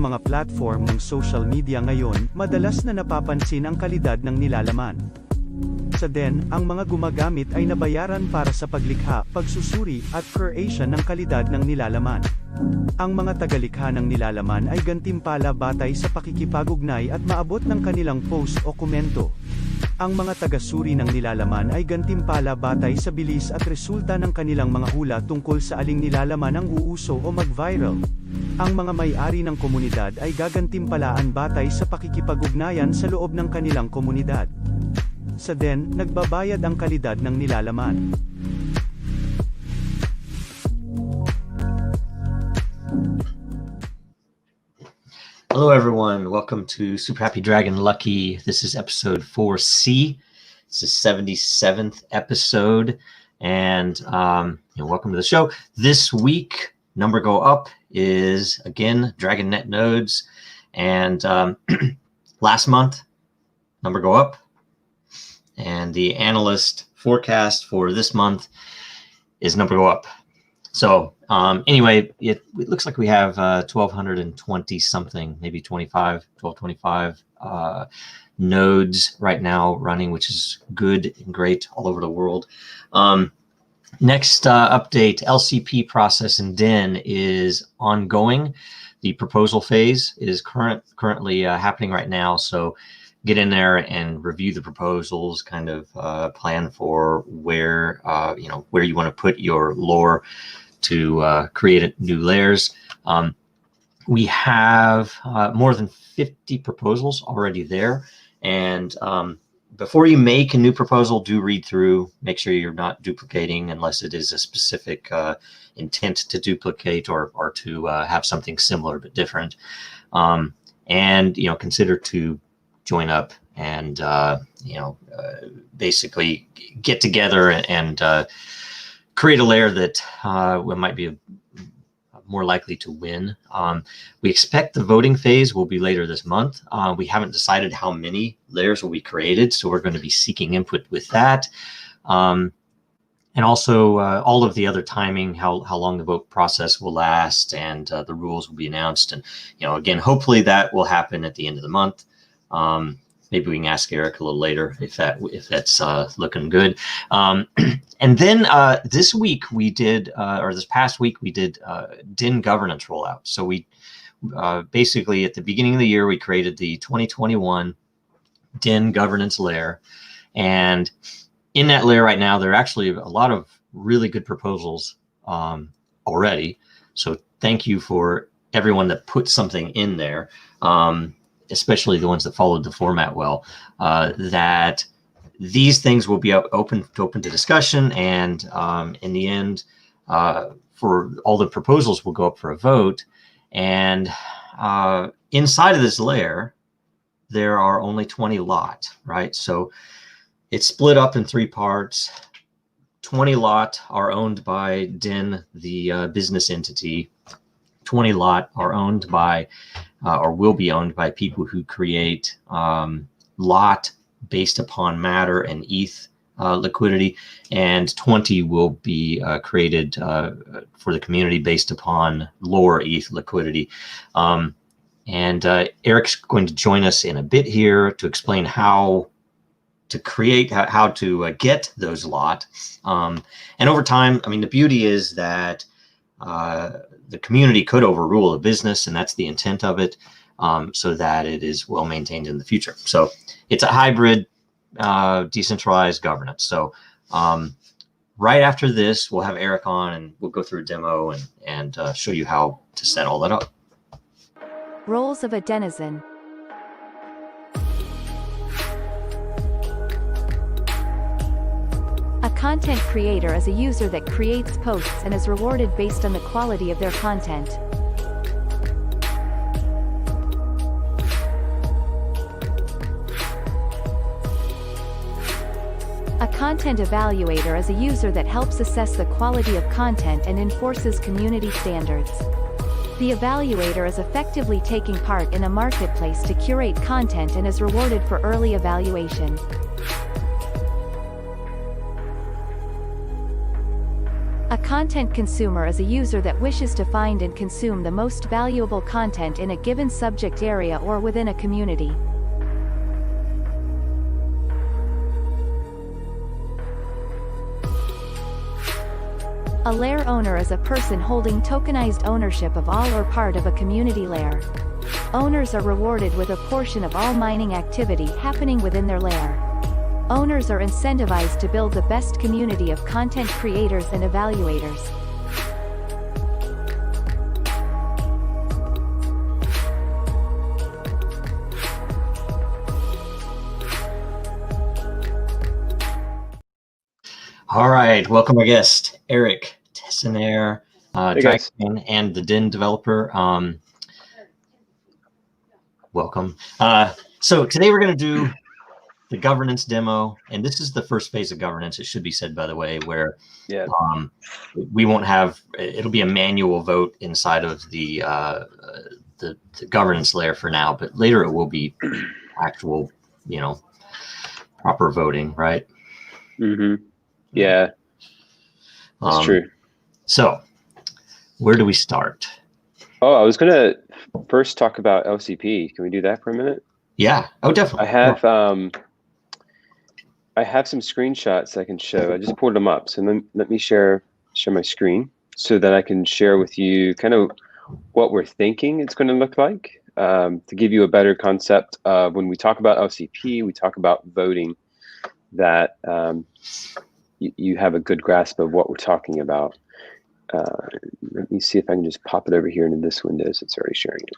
mga platform ng social media ngayon, madalas na napapansin ang kalidad ng nilalaman. Sa den, ang mga gumagamit ay nabayaran para sa paglikha, pagsusuri, at creation ng kalidad ng nilalaman. Ang mga tagalikha ng nilalaman ay gantimpala batay sa pakikipag-ugnay at maabot ng kanilang post o komento. Ang mga tagasuri ng nilalaman ay gantimpala batay sa bilis at resulta ng kanilang mga hula tungkol sa aling nilalaman ang uuso o mag-viral. Ang mga may-ari ng komunidad ay gagantimpalaan batay sa pakikipag-ugnayan sa loob ng kanilang komunidad. Sa den, nagbabayad ang kalidad ng nilalaman. Hello everyone, welcome to Super Happy Dragon Lucky. This is episode 4C. It's the 77th episode, and welcome to the show. This week, number go up is again DragonNet nodes, and last month, number go up, and the analyst forecast for this month is number go up. So anyway, it looks like we have 1,220 something, maybe 1225 nodes right now running, which is good and great all over the world. Next update, LCP process in DEN is ongoing. The proposal phase is currently happening right now. So get in there and review the proposals, kind of plan for where where you want to put your lore to create new layers. We have more than 50 proposals already there. And before you make a new proposal, do read through, make sure you're not duplicating unless it is a specific intent to duplicate or to have something similar but different. And, consider to join up and, basically get together and create a layer that might be more likely to win. We expect the voting phase will be later this month. We haven't decided how many layers will be created, so we're going to be seeking input with that. And also all of the other timing, how long the vote process will last, and the rules will be announced. And again, hopefully that will happen at the end of the month. Maybe we can ask Eric a little later if that's looking good. And then this week we did, or this past week we did DIN governance rollout. So we basically at the beginning of the year we created the 2021 DIN governance layer, and in that layer right now there are actually a lot of really good proposals already. So thank you for everyone that put something in there. Especially the ones that followed the format well, that these things will be open to discussion, and in the end, for all the proposals will go up for a vote. And inside of this layer, there are only 20 lot, right? So it's split up in 3 parts. 20 lot are owned by DIN, the business entity. 20 lot are owned by or will be owned by people who create lot based upon matter and ETH liquidity, and 20 will be created for the community based upon lore ETH liquidity. And Eric's going to join us in a bit here to explain how to create, how to get those lot. And over time, I mean, the beauty is that the community could overrule a business, and that's the intent of it, so that it is well maintained in the future. So it's a hybrid decentralized governance. So right after this, we'll have Eric on and we'll go through a demo and show you how to set all that up. Roles of a denizen. A content creator is a user that creates posts and is rewarded based on the quality of their content. A content evaluator is a user that helps assess the quality of content and enforces community standards. The evaluator is effectively taking part in a marketplace to curate content and is rewarded for early evaluation. A content consumer is a user that wishes to find and consume the most valuable content in a given subject area or within a community. A layer owner is a person holding tokenized ownership of all or part of a community layer. Owners are rewarded with a portion of all mining activity happening within their layer. Owners are incentivized to build the best community of content creators and evaluators. All right, welcome our guest, Eric Tessiner, Hey guys. Dragonchain and the DIN developer. Welcome. So today we're going to do the governance demo, and this is the first phase of governance. It should be said, by the way, where we won't have. It'll be a manual vote inside of the governance layer for now, but later it will be actual, proper voting, right? Mm-hmm. Yeah, that's true. So, where do we start? Oh, I was gonna first talk about LCP. Can we do that for a minute? Yeah. Oh, definitely. I have some screenshots I can show. I just pulled them up. So let me share my screen so that I can share with you kind of what we're thinking it's going to look like, to give you a better concept of when we talk about LCP, we talk about voting, that you have a good grasp of what we're talking about. Let me see if I can just pop it over here into this window so it's already sharing it.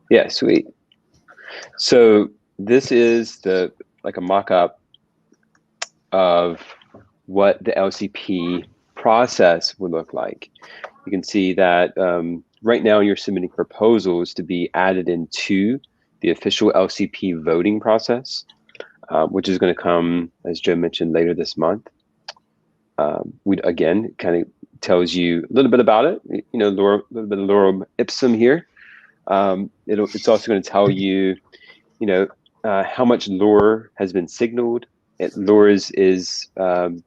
Yeah, sweet. So this is like a mock-up of what the LCP process would look like. You can see that right now you're submitting proposals to be added into the official LCP voting process, which is going to come, as Joe mentioned, later this month. We again kind of tells you a little bit about it, a little bit of lorem ipsum here. It's also going to tell you, how much lore has been signaled. Lore is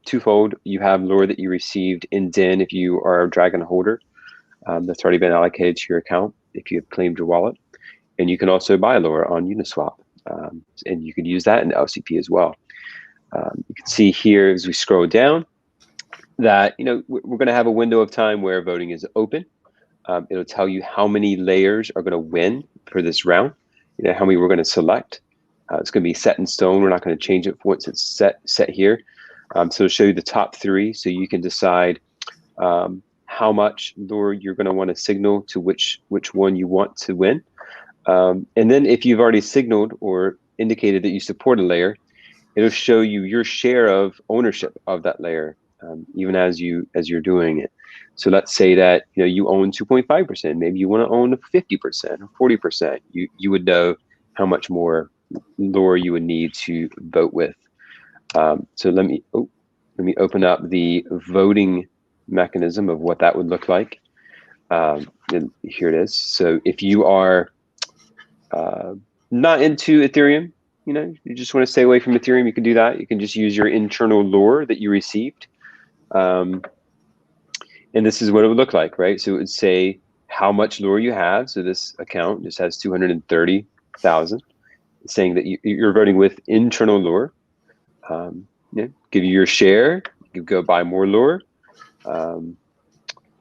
twofold. You have lore that you received in DIN if you are a Dragon holder. That's already been allocated to your account if you have claimed your wallet. And you can also buy lore on Uniswap. And you could use that in LCP as well. You can see here as we scroll down that we're going to have a window of time where voting is open. It'll tell you how many layers are going to win for this round, how many we're going to select. It's going to be set in stone. We're not going to change it once it's set here. So it'll show you the top 3, so you can decide how much lore you're going to want to signal to which one you want to win. And then if you've already signaled or indicated that you support a layer, it'll show you your share of ownership of that layer, even as you're doing it. So let's say that you own 2.5%. Maybe you want to own 50% or 40%. You would know how much more lore you would need to vote with. So let me open up the voting mechanism of what that would look like. And here it is. So if you are not into Ethereum, you just want to stay away from Ethereum, you can do that. You can just use your internal lore that you received. And this is what it would look like, right? So it would say how much lore you have. So this account just has 230,000, saying that you're voting with internal lore. Give you your share. You can go buy more lore.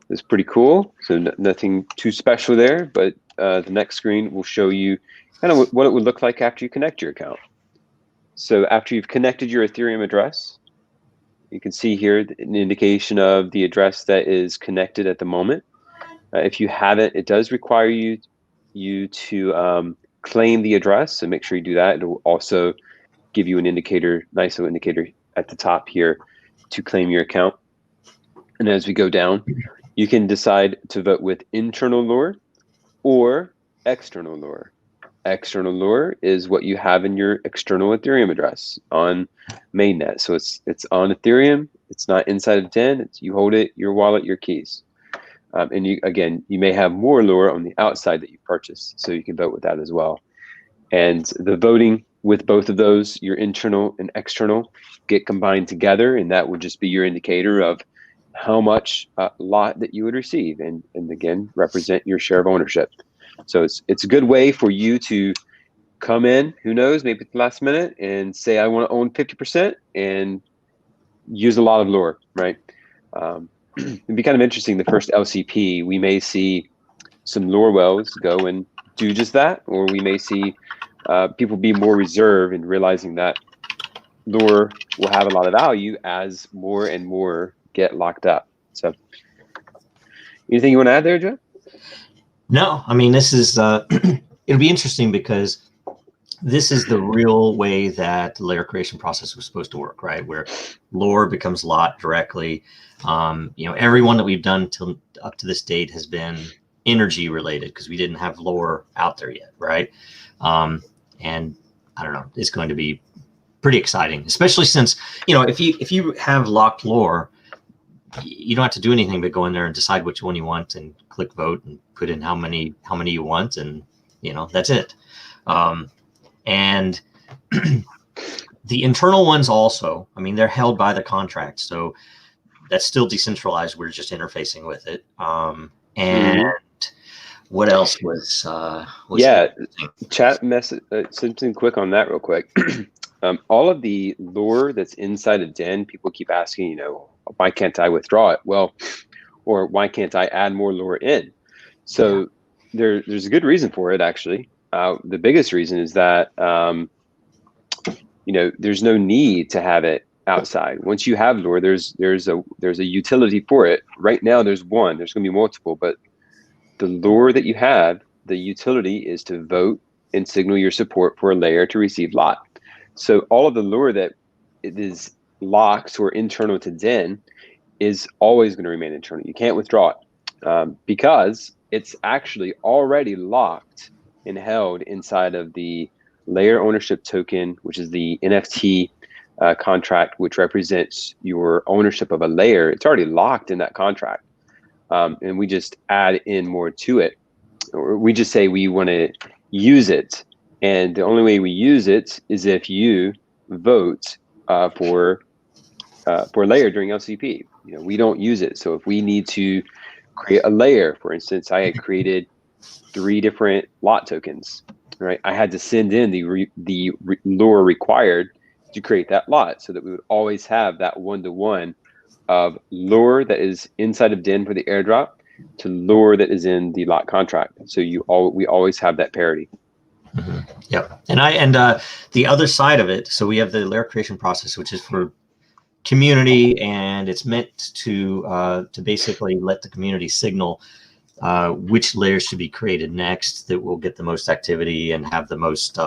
It's pretty cool. So nothing too special there, but the next screen will show you kind of what it would look like after you connect your account. So after you've connected your Ethereum address, you can see here an indication of the address that is connected at the moment. If you haven't, it does require you to claim the address, so make sure you do that. It will also give you an indicator, nice little indicator at the top here to claim your account. And as we go down, you can decide to vote with internal lore or external lore. External lore is what you have in your external Ethereum address on mainnet. So it's on Ethereum. It's not inside of DIN. You hold it, your wallet, your keys. And you may have more lore on the outside that you purchased, so you can vote with that as well. And the voting with both of those, your internal and external, get combined together, and that would just be your indicator of how much lot that you would receive, and again, represent your share of ownership. So it's a good way for you to come in, who knows, maybe at the last minute, and say, I want to own 50% and use a lot of lure, right? It'd be kind of interesting. The first LCP, we may see some lure wells go and do just that, or we may see people be more reserved in realizing that lure will have a lot of value as more and more get locked up. So, anything you want to add there, Joe? No, I mean, this is it'll be interesting because this is the real way that the layer creation process was supposed to work, right? Where lore becomes lot directly. Everyone that we've done up to this date has been energy related because we didn't have lore out there yet, right? And I don't know, it's going to be pretty exciting, especially since, if you have locked lore, you don't have to do anything but go in there and decide which one you want and click vote and put in how many you want, and that's it. And the internal ones also, I mean, they're held by the contract, so that's still decentralized. We're just interfacing with it. And what else was chat message, something quick on that real quick. All of the lure that's inside of Den, people keep asking, why can't I withdraw it? Well, or why can't I add more lure in? So there's a good reason for it, actually. The biggest reason is that, there's no need to have it outside. Once you have lure, there's a utility for it. Right now, there's one. There's going to be multiple, but the lure that you have, the utility is to vote and signal your support for a layer to receive lot. So all of the lure that it is locked or internal to Den is always going to remain internal. You can't withdraw it because it's actually already locked and held inside of the layer ownership token, which is the NFT contract, which represents your ownership of a layer. It's already locked in that contract. And we just add in more to it. Or we just say we want to use it. And the only way we use it is if you vote for a layer during LCP. We don't use it. So if we need to create a layer, for instance, I had created 3 different lot tokens, right? I had to send in the lure required to create that lot so that we would always have that 1-to-1 of lure that is inside of Den for the airdrop to lure that is in the lot contract. So we always have that parity. Mm-hmm. Yep. And the other side of it, so we have the layer creation process, which is for community, and it's meant to basically let the community signal which layers should be created next that will get the most activity and have the most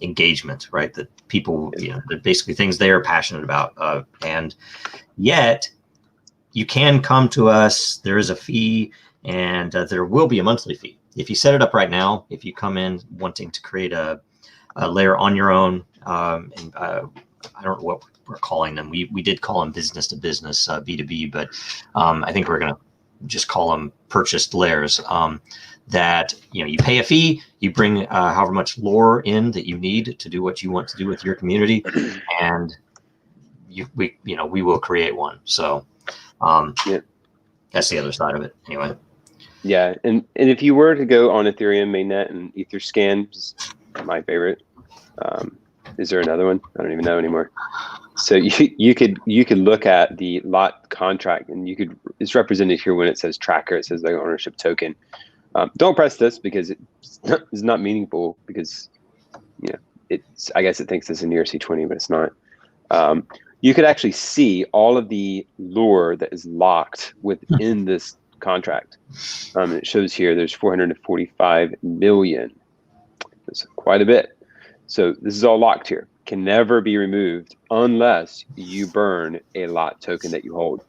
engagement, right? That people, that basically things they are passionate about. And yet you can come to us, there is a fee, and there will be a monthly fee. If you set it up right now, if you come in wanting to create a layer on your own, and I don't know what we're calling them. We did call them business to business, B2B, but I think we're going to just call them purchased layers. That you pay a fee, you bring however much lore in that you need to do what you want to do with your community, and we will create one. So that's the other side of it, anyway. Yeah, and if you were to go on Ethereum mainnet and Etherscan, is my favorite. Is there another one? I don't even know anymore. So you could look at the lot contract, and it's represented here when it says tracker. It says the ownership token. Don't press this because it's not meaningful, because I guess it thinks it's in ERC20, but it's not. You could actually see all of the lore that is locked within this contract. It shows here there's 445 million. That's quite a bit. So this is all locked here. Can never be removed unless you burn a lot token that you hold.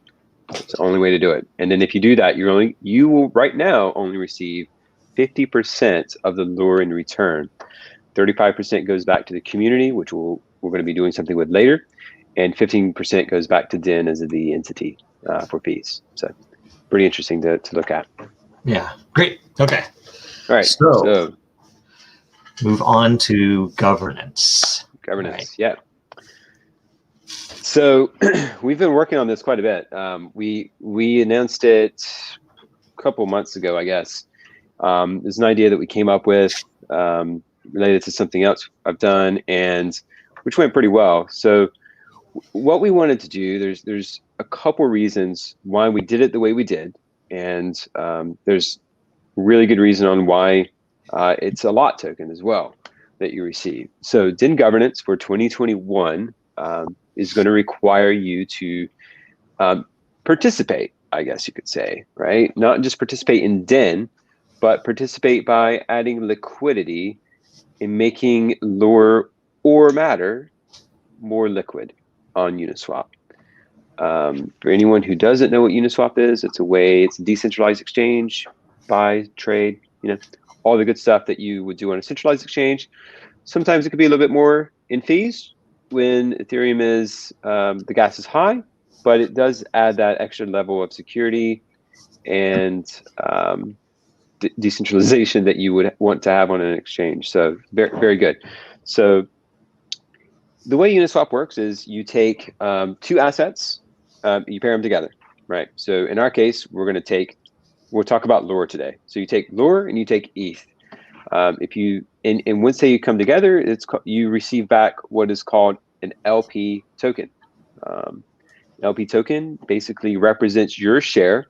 It's the only way to do it. And then if you do that, you will right now only receive 50% of the lure in return. 35% goes back to the community, which we're going to be doing something with later, and 15% goes back to Den as the entity for fees. So pretty interesting to look at. Yeah, great. Okay. All right. So move on to governance. Governance, yeah. So we've been working on this quite a bit. We announced it a couple months ago, I guess. There's an idea that we came up with related to something else I've done, and which went pretty well. So what we wanted to do, there's a couple reasons why we did it the way we did, and there's a really good reason on why it's a lot token as well that you receive. So DIN governance for 2021 is going to require you to participate, I guess you could say, right? Not just participate in DIN, but participate by adding liquidity in making Lure or Matter more liquid on Uniswap. For anyone who doesn't know what Uniswap is, it's a decentralized exchange, buy, trade, all the good stuff that you would do on a centralized exchange. Sometimes it could be a little bit more in fees when Ethereum is, the gas is high, but it does add that extra level of security and decentralization that you would want to have on an exchange. So very, very good. So the way Uniswap works is you take two assets, you pair them together, right? So in our case, we'll talk about Lure today. So you take Lure and you take ETH. And once they come together, you receive back what is called an LP token. LP token basically represents your share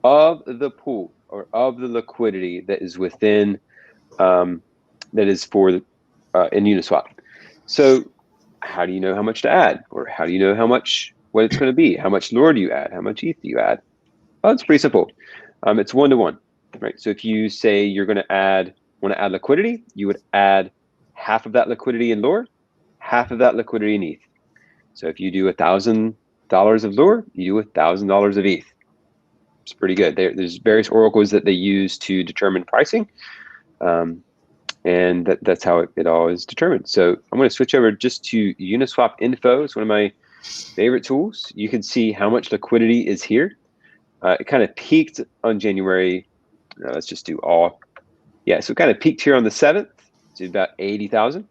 of the pool or of the liquidity that is within, that is for in Uniswap. So how do you know how much to add, or how do you know what it's going to be? How much Lure do you add? How much ETH do you add? Well, it's pretty simple. It's 1-to-1, right? So if you say you're going to want to add liquidity, you would add half of that liquidity in Lure, half of that liquidity in ETH. So if you do $1,000 of Lure, you do $1,000 of ETH. It's pretty good. There's various oracles that they use to determine pricing, and that's how it all is determined. So I'm going to switch over just to Uniswap Info. It's one of my favorite tools. You can see how much liquidity is here. It kind of peaked on January. Let's just do all. Yeah, so it kind of peaked here on the 7th to about 80,000.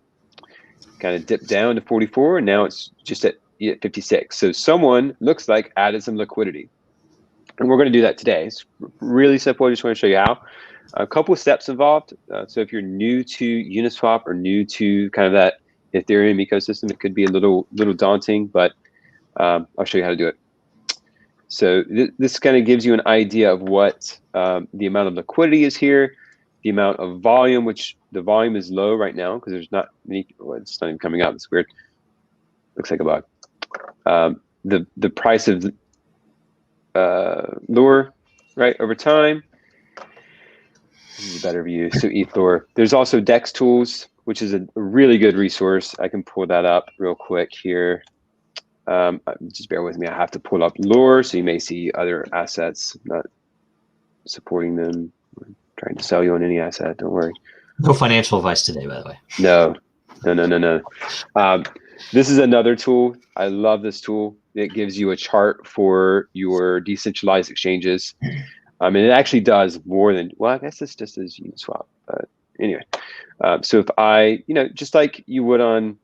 Kind of dipped down to 44, and now it's just at 56. So someone looks like added some liquidity. And we're going to do that today. It's really simple. I just want to show you how. A couple of steps involved. So if you're new to Uniswap or new to kind of that Ethereum ecosystem, it could be a little daunting, but I'll show you how to do it. So this kind of gives you an idea of what the amount of liquidity is here, the amount of volume, which the volume is low right now because there's not many. Well, it's not even coming up. It's weird. Looks like a bug. The price of Lure, right, over time. This is a better view. So ETH Lure. There's also DEX tools, which is a really good resource. I can pull that up real quick here. Just bear with me. I have to pull up Lure, so you may see other assets. I'm not supporting them. I'm trying to sell you on any asset. Don't worry. No financial advice today, by the way. No. This is another tool. I love this tool. It gives you a chart for your decentralized exchanges. And it actually does more than, well, I guess this just is Uniswap. But anyway, so if I, just like you would on,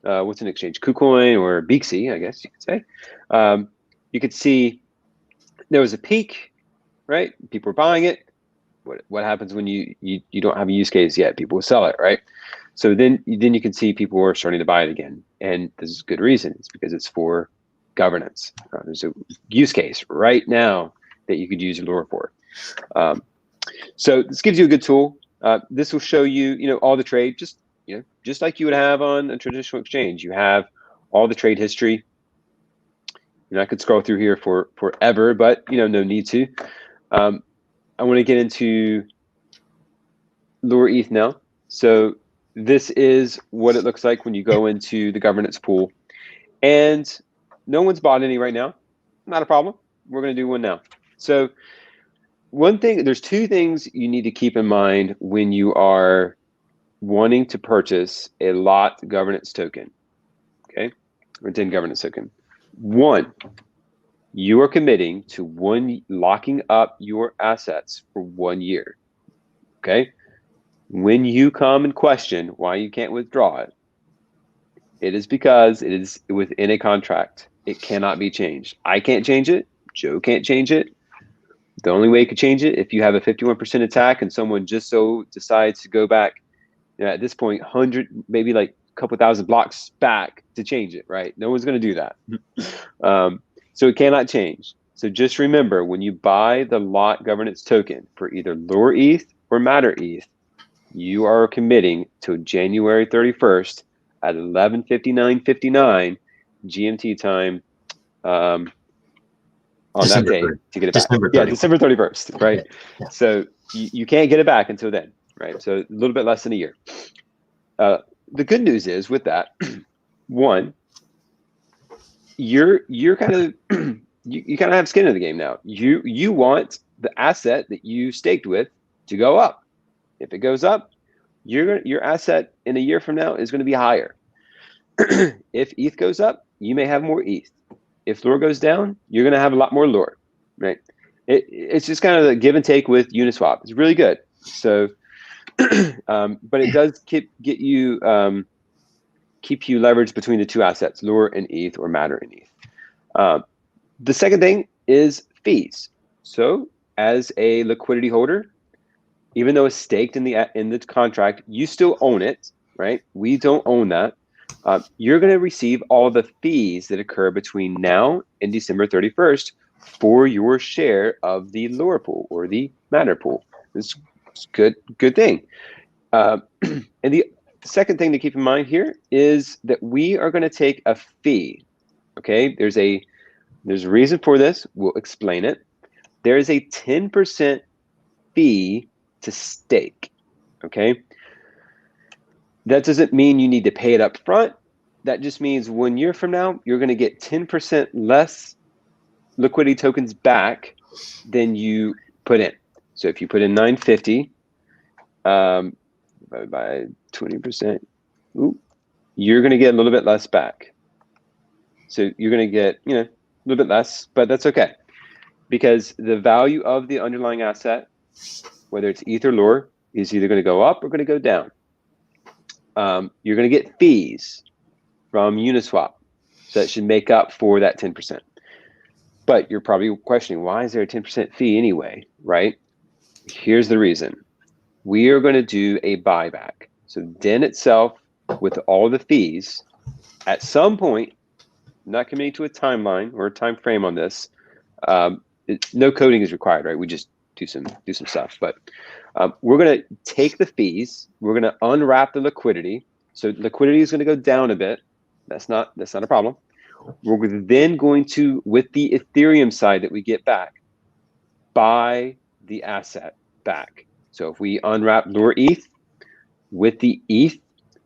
what's an exchange? KuCoin or Beaxy, I guess you could say. You could see there was a peak, right? People were buying it. What happens when you don't have a use case yet? People will sell it, right? So then you can see people are starting to buy it again. And this is good reason. It's because it's for governance. There's a use case right now that you could use Lure for. So this gives you a good tool. This will show you, all the trade, just like you would have on a traditional exchange. You have all the trade history. I could scroll through here for forever, but no need to. I want to get into Lure ETH now. So this is what it looks like when you go into the governance pool, and no one's bought any right now. Not a problem. We're going to do one now. So there's two things you need to keep in mind when you are wanting to purchase a lot governance token, okay, or DIN governance token. One, you are committing to locking up your assets for 1 year, okay? When you come and question why you can't withdraw it, It is because it is within a contract. It cannot be changed. I can't change it. Joe can't change it. The only way you could change it if you have a 51% attack and someone just so decides to go back, at this point, 100, maybe like a couple thousand blocks back to change it, right? No one's going to do that. So it cannot change. So just remember, when you buy the lot governance token for either Lure ETH or Matter ETH, you are committing to January 31st at 11:59:59 GMT time on December that day 3rd. to get it December back. Yeah, 31st. December 31st, right? Yeah. So you can't get it back until then, right? So a little bit less than a year. The good news is with that, one, you're kind of you kind of have skin in the game now. You want the asset that you staked with to go up. If it goes up, your asset in a year from now is going to be higher. If ETH goes up, you may have more ETH. If Lure goes down, you're going to have a lot more Lure, right? It's just kind of the give and take with Uniswap. It's really good. So, but it does keep you leveraged between the two assets, Lure and ETH or Matter and ETH. The second thing is fees. So as a liquidity holder, even though it's staked in the contract, you still own it, right? We don't own that. You're going to receive all the fees that occur between now and December 31st for your share of the Lure pool or the Matter pool. It's good thing. And the second thing to keep in mind here is that we are going to take a fee. Okay, there's a reason for this. We'll explain it. There is a 10% fee to stake. Okay, that doesn't mean you need to pay it up front. That just means 1 year from now, you're going to get 10% less liquidity tokens back than you put in. So if you put in 950 by 20%, you're going to get a little bit less back. So you're going to get, a little bit less, but that's okay, because the value of the underlying asset, whether it's ETH or Lure, is either going to go up or going to go down. You're going to get fees from Uniswap, so that should make up for that 10%. But you're probably questioning, why is there a 10% fee anyway, right? Here's the reason. We are going to do a buyback. So DEN itself, with all the fees, at some point, not committing to a timeline or a time frame on this, no coding is required, right? We just do some stuff. But we're going to take the fees. We're going to unwrap the liquidity. So liquidity is going to go down a bit. That's not a problem. We're then going to, with the Ethereum side that we get back, buy the asset back. So if we unwrap Lure ETH, with the ETH,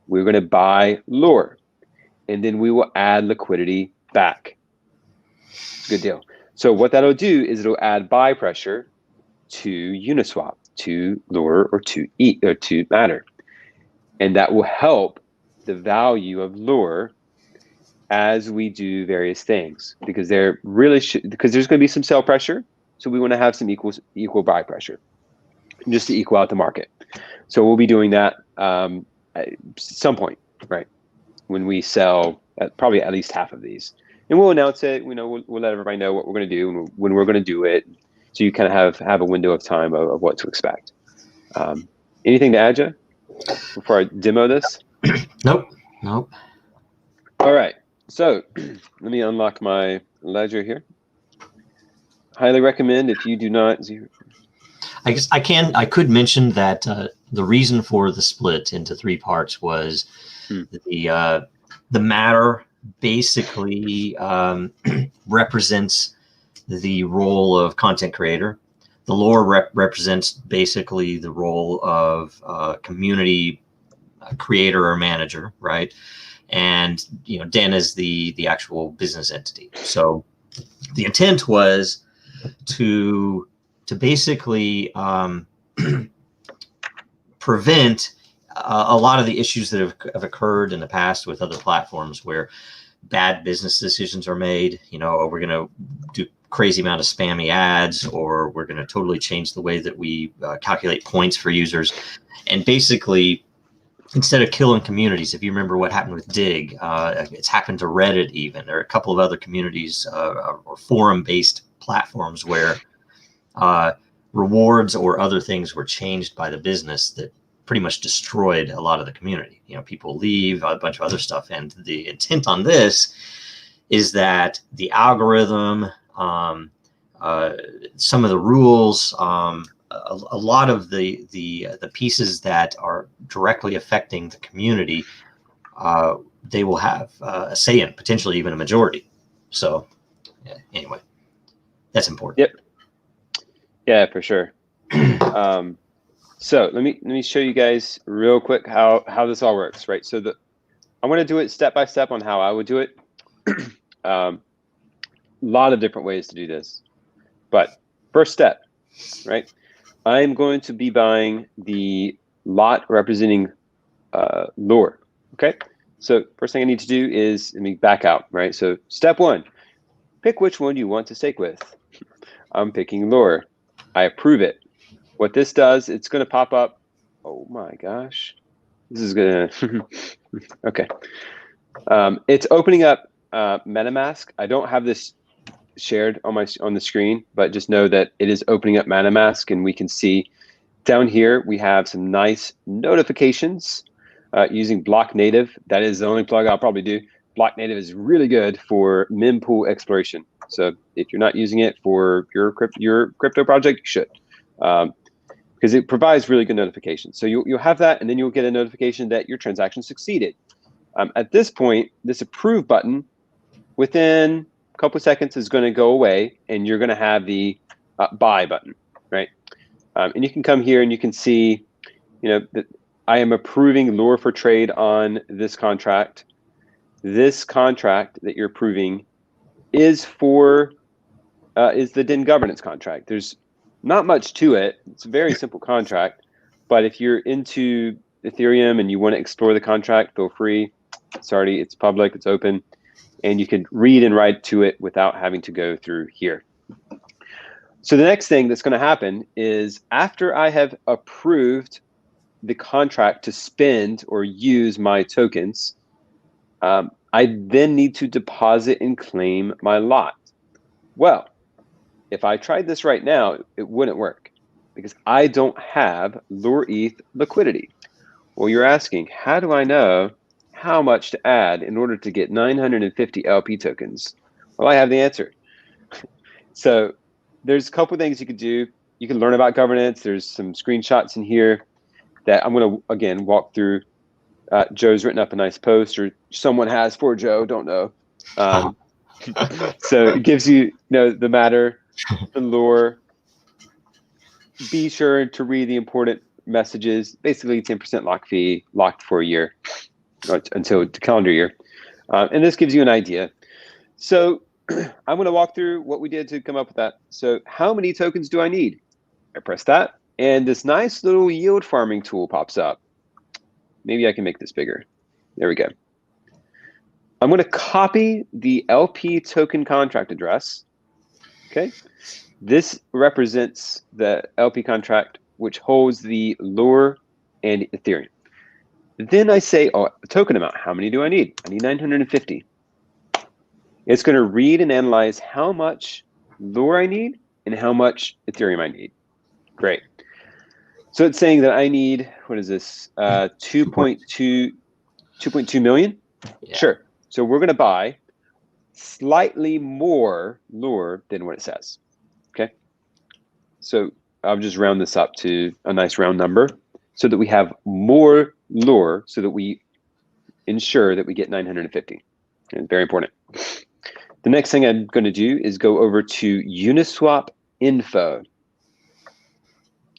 we're going to buy Lure, and then we will add liquidity back. Good deal. So what that'll do is it'll add buy pressure to Uniswap, to Lure, or to ETH, or to Matter, and that will help the value of Lure as we do various things, because because there's going to be some sell pressure, so we want to have some equal buy pressure, just to equal out the market. So we'll be doing that at some point, right? When we sell probably at least half of these, and we'll announce it. We'll let everybody know what we're going to do and when we're going to do it, so you kind of have a window of time of what to expect. Anything to add, Joe, before I demo this? Nope. All right. So let me unlock my ledger here. Highly recommend, if you do not. I guess I could mention that the reason for the split into 3 parts was the Matter basically represents the role of content creator. The Lure represents basically the role of community creator or manager, right? And DEN is the actual business entity. So the intent was to basically prevent a lot of the issues that have occurred in the past with other platforms where bad business decisions are made. We're going to do crazy amount of spammy ads, or we're going to totally change the way that we calculate points for users. And basically, instead of killing communities, if you remember what happened with Dig, it's happened to Reddit even. There are a couple of other communities or forum-based platforms where rewards or other things were changed by the business that pretty much destroyed a lot of the community. You know, people leave, a bunch of other stuff. And the intent on this is that the algorithm, some of the rules, a lot of the pieces that are directly affecting the community, they will have a say in, potentially even a majority. So yeah, anyway, that's important. Yep. Yeah, for sure. So let me show you guys real quick how this all works, right? So I want to do it step by step on how I would do it. A lot of different ways to do this, but first step, right? I'm going to be buying the lot representing lure. Okay, so first thing I need to do is let me back out, right? So step one, pick which one you want to stake with. I'm picking lure. I approve it. What this does, it's going to pop up. Oh my gosh, this is gonna. Okay, it's opening up MetaMask. I don't have this shared on the screen, but just know that it is opening up MetaMask, and we can see down here we have some nice notifications using Block Native. That is the only plug I'll probably do. Block Native is really good for mempool exploration. So if you're not using it for your crypto project, you should, because it provides really good notifications. So you'll have that, and then you'll get a notification that your transaction succeeded. At this point, this approve button within a couple of seconds is going to go away, and you're going to have the buy button, right? And you can come here and you can see, that I am approving lure for trade on this contract. This contract that you're approving is for is the DIN governance contract. There's not much to it. It's a very simple contract, but if you're into Ethereum and you want to explore the contract, feel free. It's public, it's open, and you can read and write to it without having to go through here. So the next thing that's going to happen is after I have approved the contract to spend or use my tokens, I then need to deposit and claim my lot. Well, if I tried this right now, it wouldn't work because I don't have Lure ETH liquidity. Well, you're asking, how do I know how much to add in order to get 950 LP tokens? Well, I have the answer. So there's a couple of things you could do. You can learn about governance. There's some screenshots in here that I'm going to, again, walk through. Joe's written up a nice post, or someone has for Joe, don't know. So it gives you, the matter, the lure. Be sure to read the important messages. Basically, 10% lock fee, locked for a year, until the calendar year. And this gives you an idea. So I'm going to walk through what we did to come up with that. So how many tokens do I need? I press that, and this nice little yield farming tool pops up. Maybe I can make this bigger. There we go. I'm going to copy the LP token contract address. Okay. This represents the LP contract, which holds the Lure and Ethereum. Then I say, token amount. How many do I need? I need 950. It's going to read and analyze how much Lure I need and how much Ethereum I need. Great. So it's saying that I need, what is this, 2.2 million? Yeah. Sure. So we're going to buy slightly more Lure than what it says. Okay. So I'll just round this up to a nice round number so that we have more Lure, so that we ensure that we get 950. And very important. The next thing I'm going to do is go over to Uniswap info.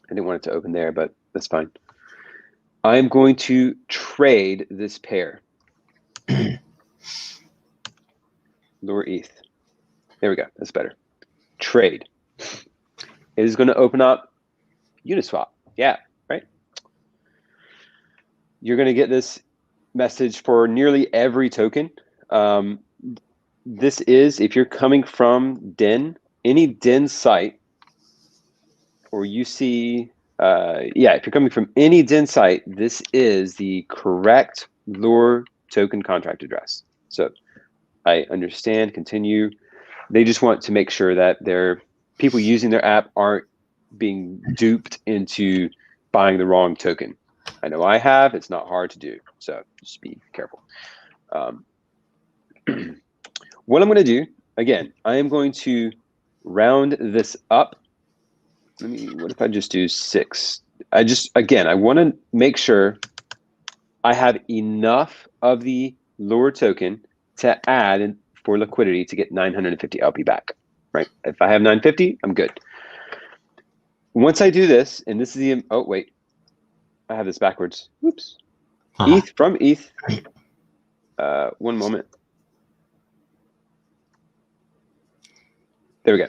I didn't want it to open there, but that's fine. I'm going to trade this pair. Lure ETH. There we go. That's better. Trade. It is going to open up Uniswap. Yeah, right? You're going to get this message for nearly every token. This is, if you're coming from DIN, any DIN site, or you see yeah, if you're coming from any DIN site, this is the correct Lure token contract address. So I understand, continue. They just want to make sure that their people using their app aren't being duped into buying the wrong token. I know I have, it's not hard to do. So just be careful. What I'm gonna do, again, I am going to round this up. What if I just do 6? Again, I want to make sure I have enough of the Lure token to add in for liquidity to get 950 LP back, right? If I have 950, I'm good. Once I do this, and this is the, oh wait, I have this backwards. Oops. ETH from ETH. One moment. There we go.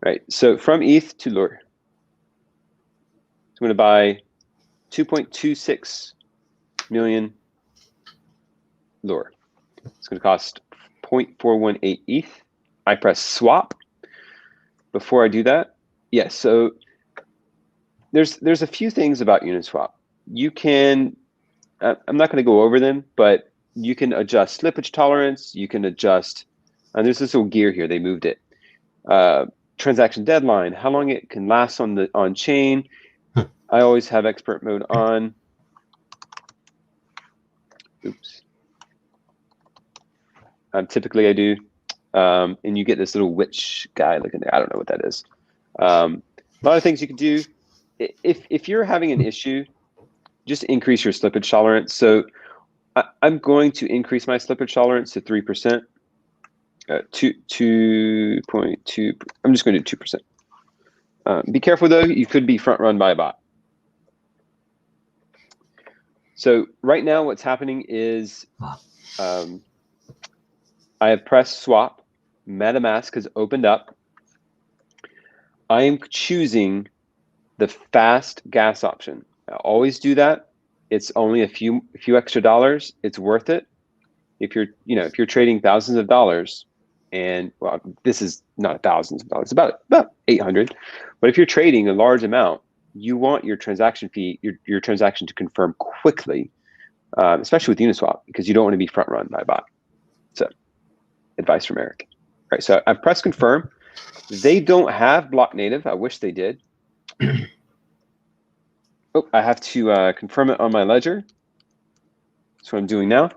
Right, so from ETH to Lure. So I'm going to buy 2.26 million Lure. It's going to cost 0.418 ETH. I press swap. Before I do that, yes. So there's a few things about Uniswap. You can, I'm not going to go over them, but you can adjust slippage tolerance. You can adjust, and there's this little gear here. They moved it. Transaction deadline, how long it can last on chain. I always have expert mode on. Oops. Typically I do. And you get this little witch guy looking there. I don't know what that is. A lot of things you can do. If you're having an issue, just increase your slippage tolerance. So I'm going to increase my slippage tolerance to 3%. 2.2. I'm just going to do 2%. Be careful though, you could be front run by a bot. So right now what's happening is I have pressed swap. MetaMask has opened up. I am choosing the fast gas option. I always do that. It's only a few extra dollars. It's worth it. If you're trading thousands of dollars, and well, this is not thousands of dollars, about 800. But if you're trading a large amount, you want your transaction fee, your transaction to confirm quickly, especially with Uniswap, because you don't want to be front run by a bot. So, advice from Eric. All right, so I've pressed confirm. They don't have block native. I wish they did. Oh, I have to confirm it on my ledger. That's what I'm doing now.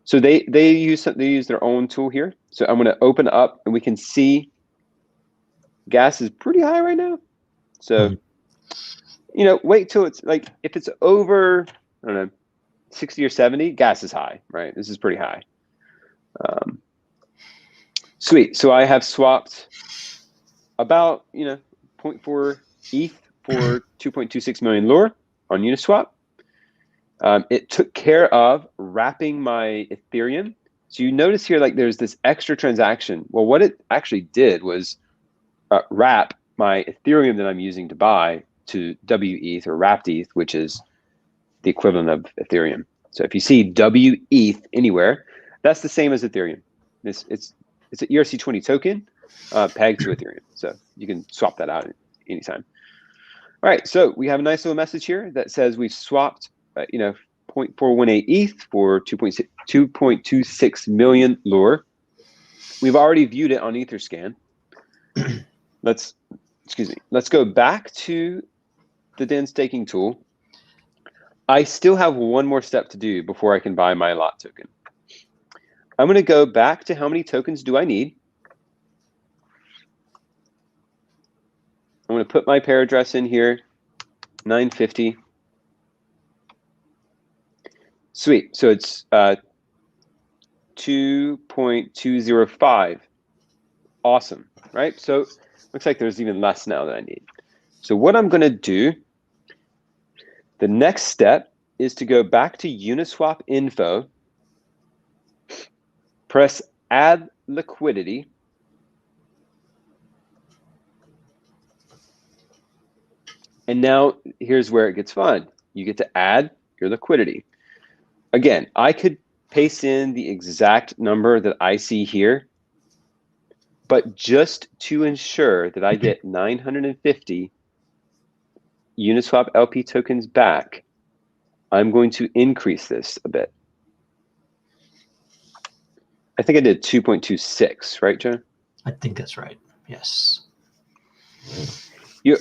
So they use their own tool here. So I'm going to open up, and we can see gas is pretty high right now. So, wait till it's like, if it's over, I don't know, 60 or 70, gas is high, right? This is pretty high. Sweet. So I have swapped about 0.4 ETH for 2.26 million Lure on Uniswap. It took care of wrapping my Ethereum. So you notice here, like there's this extra transaction. Well, what it actually did was wrap my Ethereum that I'm using to buy to WETH or wrapped ETH, which is the equivalent of Ethereum. So if you see WETH anywhere, that's the same as Ethereum. It's an ERC20 token pegged to Ethereum. So you can swap that out anytime. All right, so we have a nice little message here that says we've swapped 0.418 ETH for 2.26 million Lure. We've already viewed it on Etherscan. Let's go back to the DIN staking tool. I still have one more step to do before I can buy my lot token. I'm going to go back to how many tokens do I need. I'm going to put my pair address in here, 950. Sweet. So it's 2.205. Awesome, right? So looks like there's even less now than I need. So what I'm going to do, the next step is to go back to Uniswap info, press add liquidity, and now here's where it gets fun. You get to add your liquidity. Again, I could paste in the exact number that I see here, but just to ensure that I get 950, Uniswap LP tokens back, I'm going to increase this a bit. I think I did 2.26, right, Joe? I think that's right. Yes.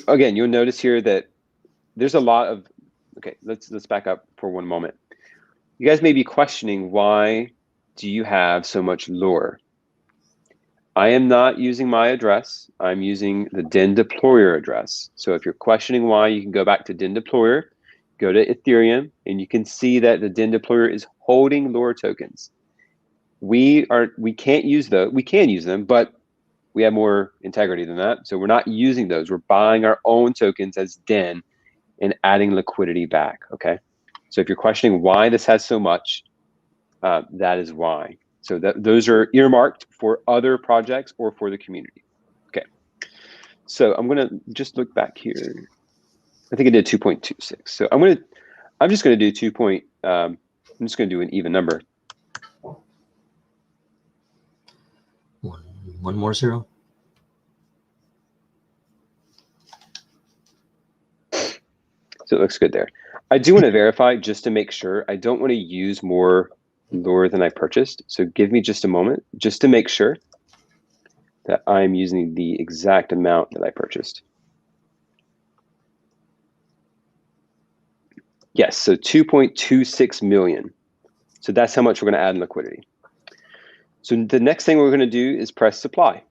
Again, you'll notice here that there's a lot of, okay, let's back up for one moment. You guys may be questioning, why do you have so much lure? I am not using my address. I'm using the DIN deployer address. So if you're questioning why, you can go back to DIN deployer, go to Ethereum, and you can see that the DIN deployer is holding lure tokens. We can't use those. We can use them, but we have more integrity than that. So we're not using those. We're buying our own tokens as DIN and adding liquidity back, okay? So if you're questioning why this has so much, that is why. So those are earmarked for other projects or for the community. Okay. So I'm gonna just look back here. I think I did 2.26. So I'm just gonna do I'm just gonna do an even number. One more zero. So it looks good there. I do want to verify just to make sure. I don't want to use more lure than I purchased. So give me just a moment just to make sure that I'm using the exact amount that I purchased. Yes, so 2.26 million. So that's how much we're going to add in liquidity. So the next thing we're going to do is press supply.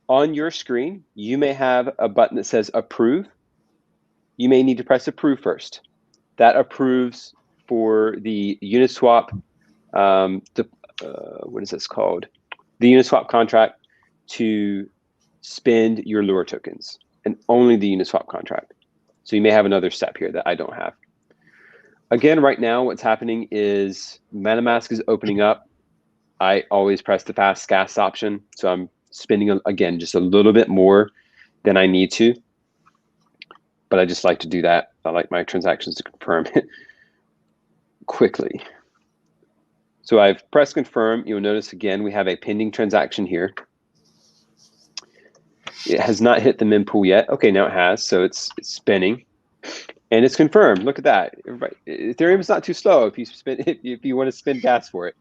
On your screen, you may have a button that says approve. You may need to press approve first. That approves for the Uniswap, what is this called? The Uniswap contract to spend your lure tokens, and only the Uniswap contract. So you may have another step here that I don't have. Again, right now, what's happening is MetaMask is opening up. I always press the fast gas option. So I'm spending, again, just a little bit more than I need to. But I just like to do that. I like my transactions to confirm it quickly. So I've pressed confirm. You'll notice again, we have a pending transaction here. It has not hit the mempool yet. Okay, now it has. So it's spinning and it's confirmed. Look at that. Everybody, Ethereum is not too slow if you want to spend gas for it.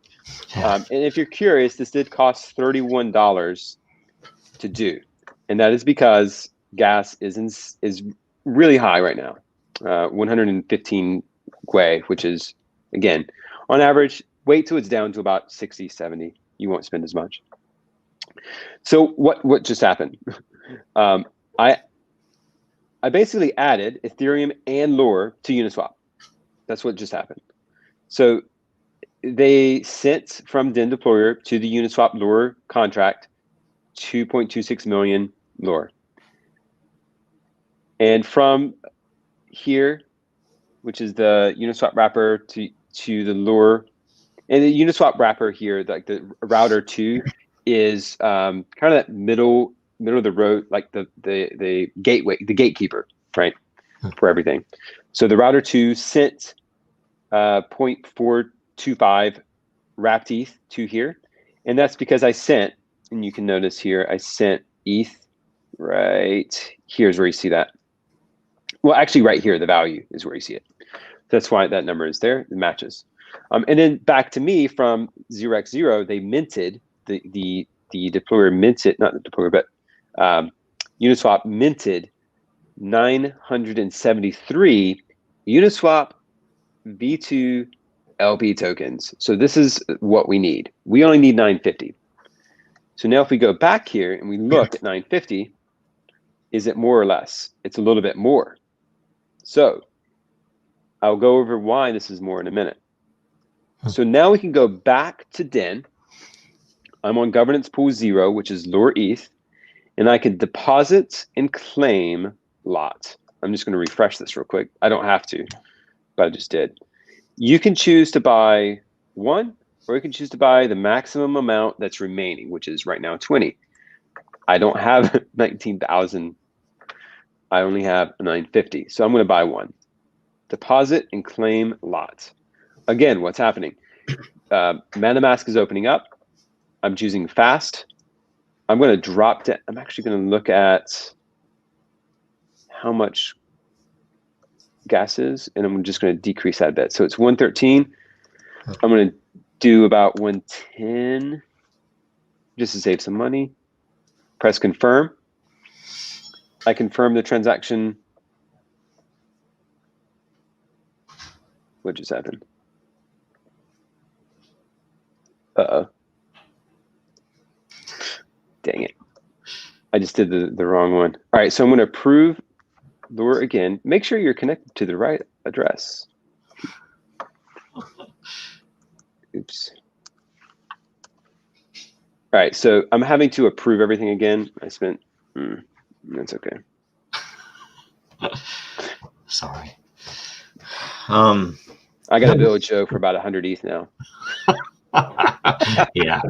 And if you're curious, this did cost $31 to do. And that is because gas is really high right now. 115 Gwei, which is, again, on average, wait till it's down to about 60, 70. You won't spend as much. So what just happened? I basically added Ethereum and Lure to Uniswap. That's what just happened. So they sent from DIN deployer to the Uniswap Lure contract 2.26 million Lure. And from here, which is the Uniswap wrapper to the Lure, and the Uniswap wrapper here, like the router 2, is kind of that middle of the road, like the gateway, the gatekeeper, right, for everything. So the router 2 sent 0.425 wrapped ETH to here, and that's because I sent, and you can notice here, I sent ETH right here's where you see that. Well, actually, right here, the value is where you see it. That's why that number is there. It matches. And then back to me from 0x0, they minted the deployer minted, not the deployer, but Uniswap minted 973 Uniswap V2 LP tokens. So this is what we need. We only need 950. So now if we go back here and we look at 950, is it more or less? It's a little bit more. So I'll go over why this is more in a minute. So now we can go back to DIN. I'm on governance pool 0, which is Lure ETH, and I can deposit and claim lot. I'm just going to refresh this real quick. I don't have to, but I just did. You can choose to buy 1, or you can choose to buy the maximum amount that's remaining, which is right now 20. I don't have 19,000. I only have 950. So I'm going to buy 1. Deposit and claim lot. Again, what's happening? MetaMask is opening up. I'm choosing fast. I'm going to drop down. I'm actually going to look at how much gas is, and I'm just going to decrease that a bit. So it's 113. I'm going to do about 110 just to save some money. Press confirm. I confirm the transaction. What just happened? Uh-oh. Dang it. I just did the wrong one. All right, so I'm going to approve lure again. Make sure you're connected to the right address. Oops. All right, so I'm having to approve everything again. I spent, that's okay. Sorry. I got to bill Joe for about 100 ETH now. Yeah.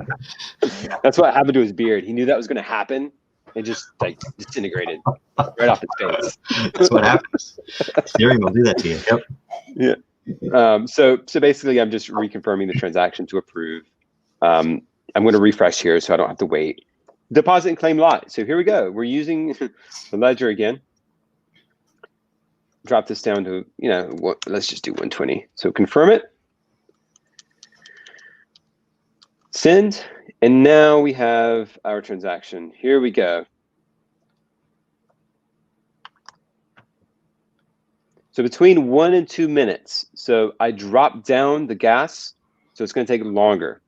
That's what happened to his beard. He knew that was going to happen and just like disintegrated right off its face. That's what happens. Ethereum will do that to you. Yep. Yeah. So basically, I'm just reconfirming the transaction to approve. I'm going to refresh here so I don't have to wait. Deposit and claim lot. So here we go. We're using the ledger again. Drop this down to, let's just do 120. So confirm it. Send. And now we have our transaction. Here we go. So between 1 and 2 minutes. So I dropped down the gas, so it's going to take longer.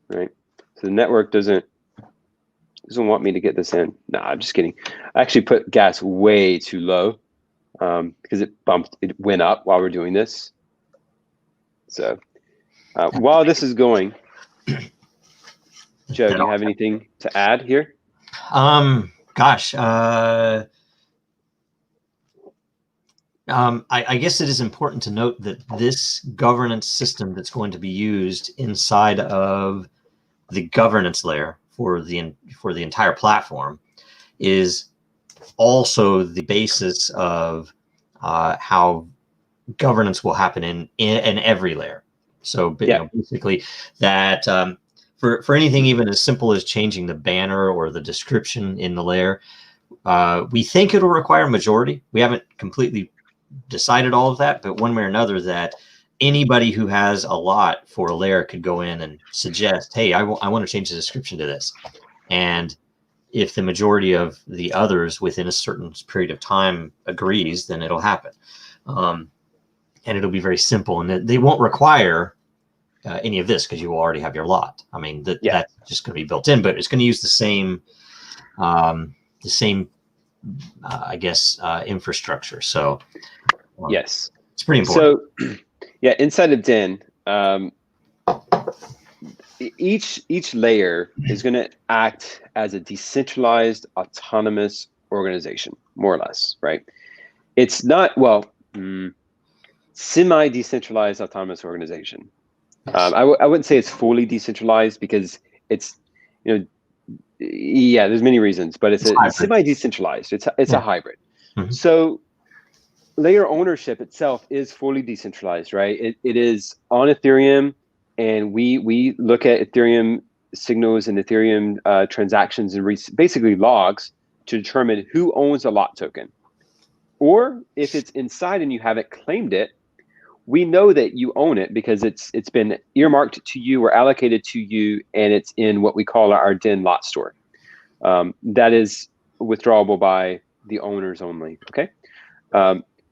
Right? So the network doesn't want me to get this in. No, I'm just kidding. I actually put gas way too low because it went up while we're doing this. So while this is going, Joe, do you have anything to add here? Gosh, I guess it is important to note that this governance system that's going to be used inside of the governance layer for the entire platform is also the basis of how governance will happen in every layer. So basically that for anything even as simple as changing the banner or the description in the layer, we think it'll require a majority. We haven't completely decided all of that, but one way or another that anybody who has a lot for a layer could go in and suggest, hey, I want to change the description to this. And if the majority of the others within a certain period of time agrees, then it'll happen. And it'll be very simple, and they won't require any of this because you will already have your lot. I mean, that's just going to be built in, but it's going to use the same infrastructure. So yes, it's pretty important. So yeah, inside of DIN, each layer is going to act as a decentralized, autonomous organization, more or less, right? It's not, semi-decentralized autonomous organization. Yes. I wouldn't say it's fully decentralized because it's, there's many reasons, but it's a semi-decentralized. It's a hybrid. Mm-hmm. So layer ownership itself is fully decentralized, right? It is on Ethereum, and we look at Ethereum signals and Ethereum transactions and basically logs to determine who owns a lot token. Or if it's inside and you haven't claimed it, we know that you own it because it's been earmarked to you or allocated to you, and it's in what we call our DIN lot store. That is withdrawable by the owners only. Okay.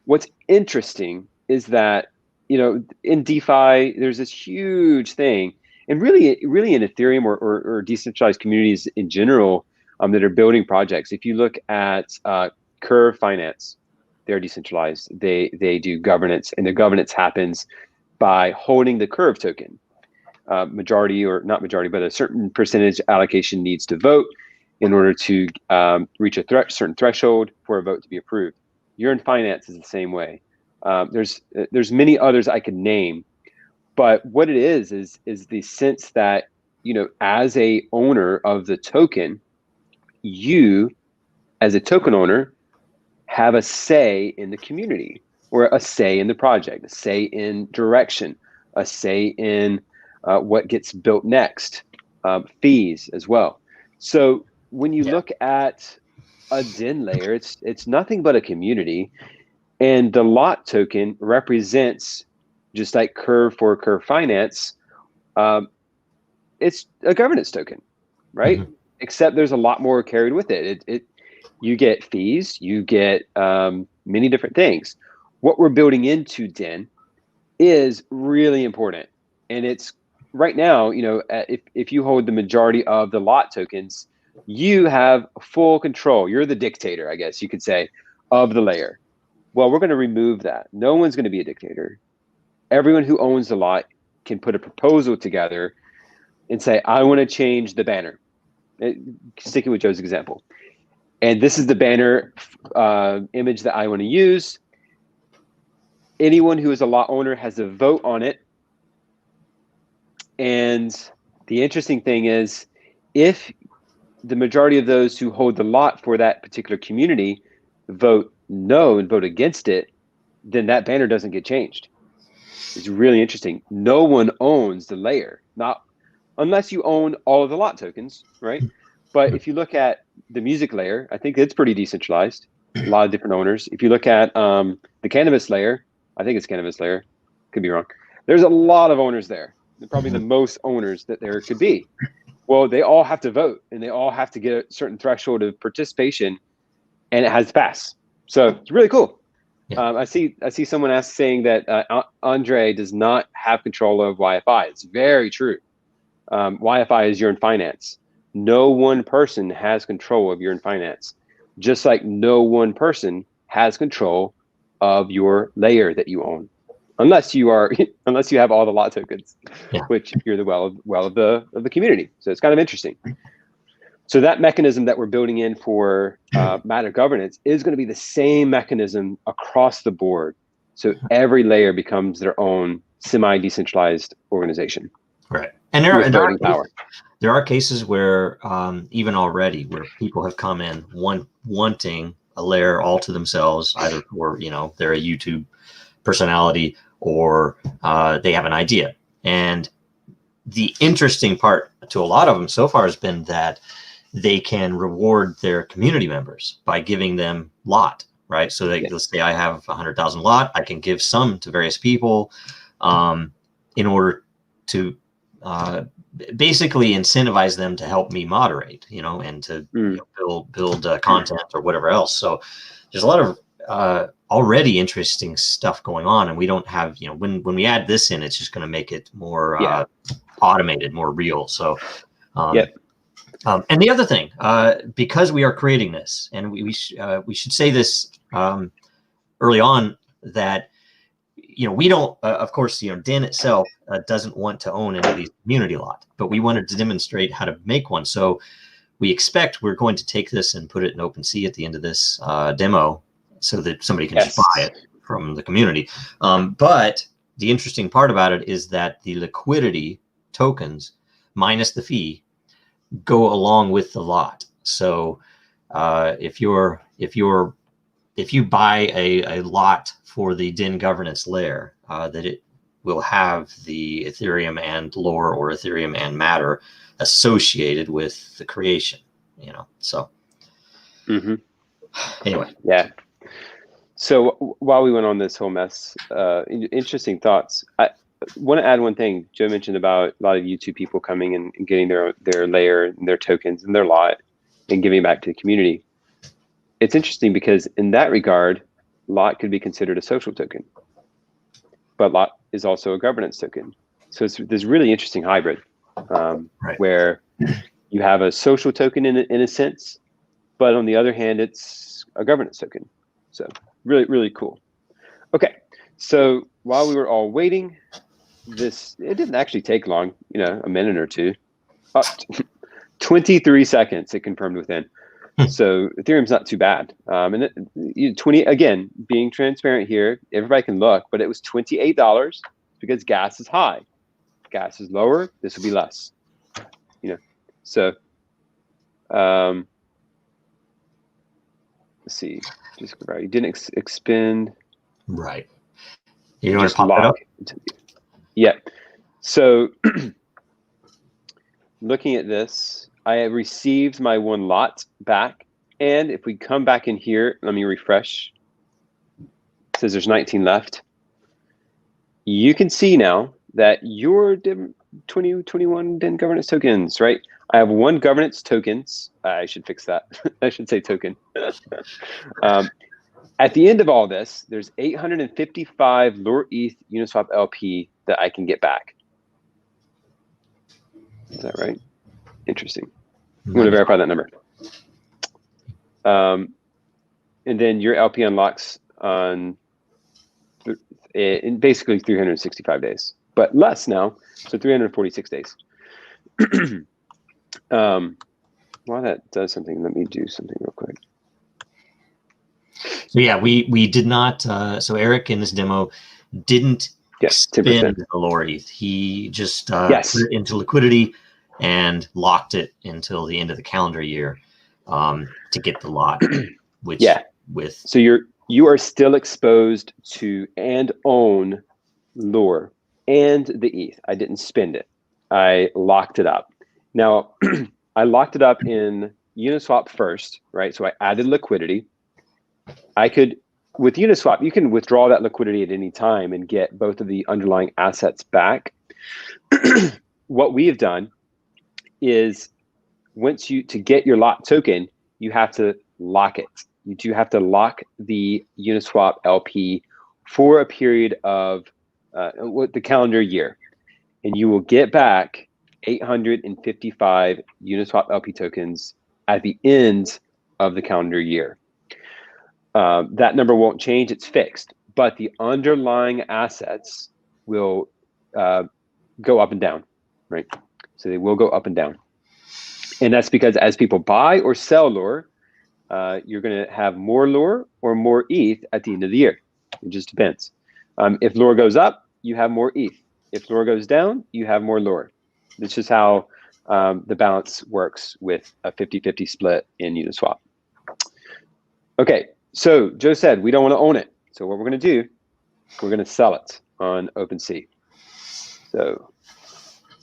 What's interesting is that in DeFi there's this huge thing, and really in Ethereum or decentralized communities in general that are building projects. If you look at Curve Finance, they're decentralized. They do governance, and the governance happens by holding the Curve token. Majority, or not majority, but a certain percentage allocation needs to vote in order to reach a certain threshold for a vote to be approved. Yearn Finance is the same way. There's many others I could name, but what it is the sense that as a owner of the token, you as a token owner have a say in the community, or a say in the project, a say in direction, a say in what gets built next, fees as well. So when you look at a DIN layer, it's nothing but a community. And the lot token represents, just like Curve for Curve Finance, it's a governance token, right? Mm-hmm. Except there's a lot more carried with it. You get fees, you get many different things. What we're building into DEN is really important. And it's right now, if you hold the majority of the lot tokens, you have full control. You're the dictator, I guess you could say, of the layer. Well, we're going to remove that. No one's going to be a dictator. Everyone who owns the lot can put a proposal together and say, I want to change the banner. Sticking with Joe's example. And this is the banner image that I want to use. Anyone who is a lot owner has a vote on it. And the interesting thing is, if the majority of those who hold the lot for that particular community vote no and vote against it, then that banner doesn't get changed. It's really interesting. No one owns the layer, not unless you own all of the lot tokens, right? But if you look at the music layer, I think it's pretty decentralized. A lot of different owners. If you look at the cannabis layer, I think it's cannabis layer, could be wrong. There's a lot of owners there. Probably the most owners that there could be. Well, they all have to vote, and they all have to get a certain threshold of participation, and it has to pass. So it's really cool. Yeah. I see someone saying that Andre does not have control of YFI. It's very true. YFI is Yearn Finance. No one person has control of Yearn Finance, just like no one person has control of your layer that you own, unless you have all the lot tokens, yeah. which you're the well of the community. So it's kind of interesting. So that mechanism that we're building in for matter governance is going to be the same mechanism across the board. So every layer becomes their own semi-decentralized organization. Right. And there are cases where even already where people have come in wanting a layer all to themselves, either for, they're a YouTube personality or they have an idea. And the interesting part to a lot of them so far has been that they can reward their community members by giving them lot, right? So let's say I have 100,000 lot, I can give some to various people in order to basically incentivize them to help me moderate, and to build content or whatever else. So there's a lot of already interesting stuff going on, and we don't have, when we add this in, it's just going to make it more automated, more real. So and the other thing, because we are creating this, and we should say this early on, that we don't, of course, DEN itself doesn't want to own any of these community lot, but we wanted to demonstrate how to make one. So we expect we're going to take this and put it in OpenSea at the end of this demo, so that somebody can just buy it from the community. But the interesting part about it is that the liquidity tokens minus the fee go along with the lot. So if you buy a lot for the DEN governance layer, that it will have the Ethereum and lore or Ethereum and matter associated with the creation, so anyway. Yeah. So while we went on this whole mess, interesting thoughts. I want to add one thing. Joe mentioned about a lot of YouTube people coming and getting their layer and their tokens and their lot and giving back to the community. It's interesting because in that regard, lot could be considered a social token, but lot is also a governance token. So it's this really interesting hybrid where you have a social token in a sense, but on the other hand, it's a governance token. So really, really cool. Okay, so while we were all waiting, it didn't actually take long, a minute or two. 23 seconds it confirmed within. So Ethereum's not too bad. And 20, again, being transparent here, everybody can look, but it was $28 because gas is high. If gas is lower, this will be less. So let's see. Just right. You didn't expend. Right. You want to pop that up? Yeah. So looking at this, I have received my one lot back. And if we come back in here, let me refresh. says there's 19 left. You can see now that your 2021 DIN governance tokens, right? I have one governance tokens. I should fix that. I should say token. At the end of all this, there's 855 Lure ETH Uniswap LP that I can get back. Is that right? Interesting. I'm going to verify that number. And then your LP unlocks on in basically 365 days, but less now, so 346 days. While that does something, let me do something real quick. So yeah, we did not. So Eric in this demo didn't spend the Lure ETH. He just put it into liquidity and locked it until the end of the calendar year to get the lot. Which so you are still exposed to and own Lure and the ETH. I didn't spend it. I locked it up. Now I locked it up in Uniswap first, right? So I added liquidity. I could, with Uniswap, you can withdraw that liquidity at any time and get both of the underlying assets back. What we have done is to get your locked token, you have to lock it. You do have to lock the Uniswap LP for a period of the calendar year, and you will get back 855 Uniswap LP tokens at the end of the calendar year. That number won't change, it's fixed, but the underlying assets will go up and down, right? So they will go up and down. And that's because as people buy or sell Lure, you're going to have more Lure or more ETH at the end of the year. It just depends. If Lure goes up, you have more ETH. If Lure goes down, you have more Lure. This is how the balance works with a 50-50 split in Uniswap. Okay, so Joe said we don't want to own it. So what we're going to do, we're going to sell it on OpenSea. So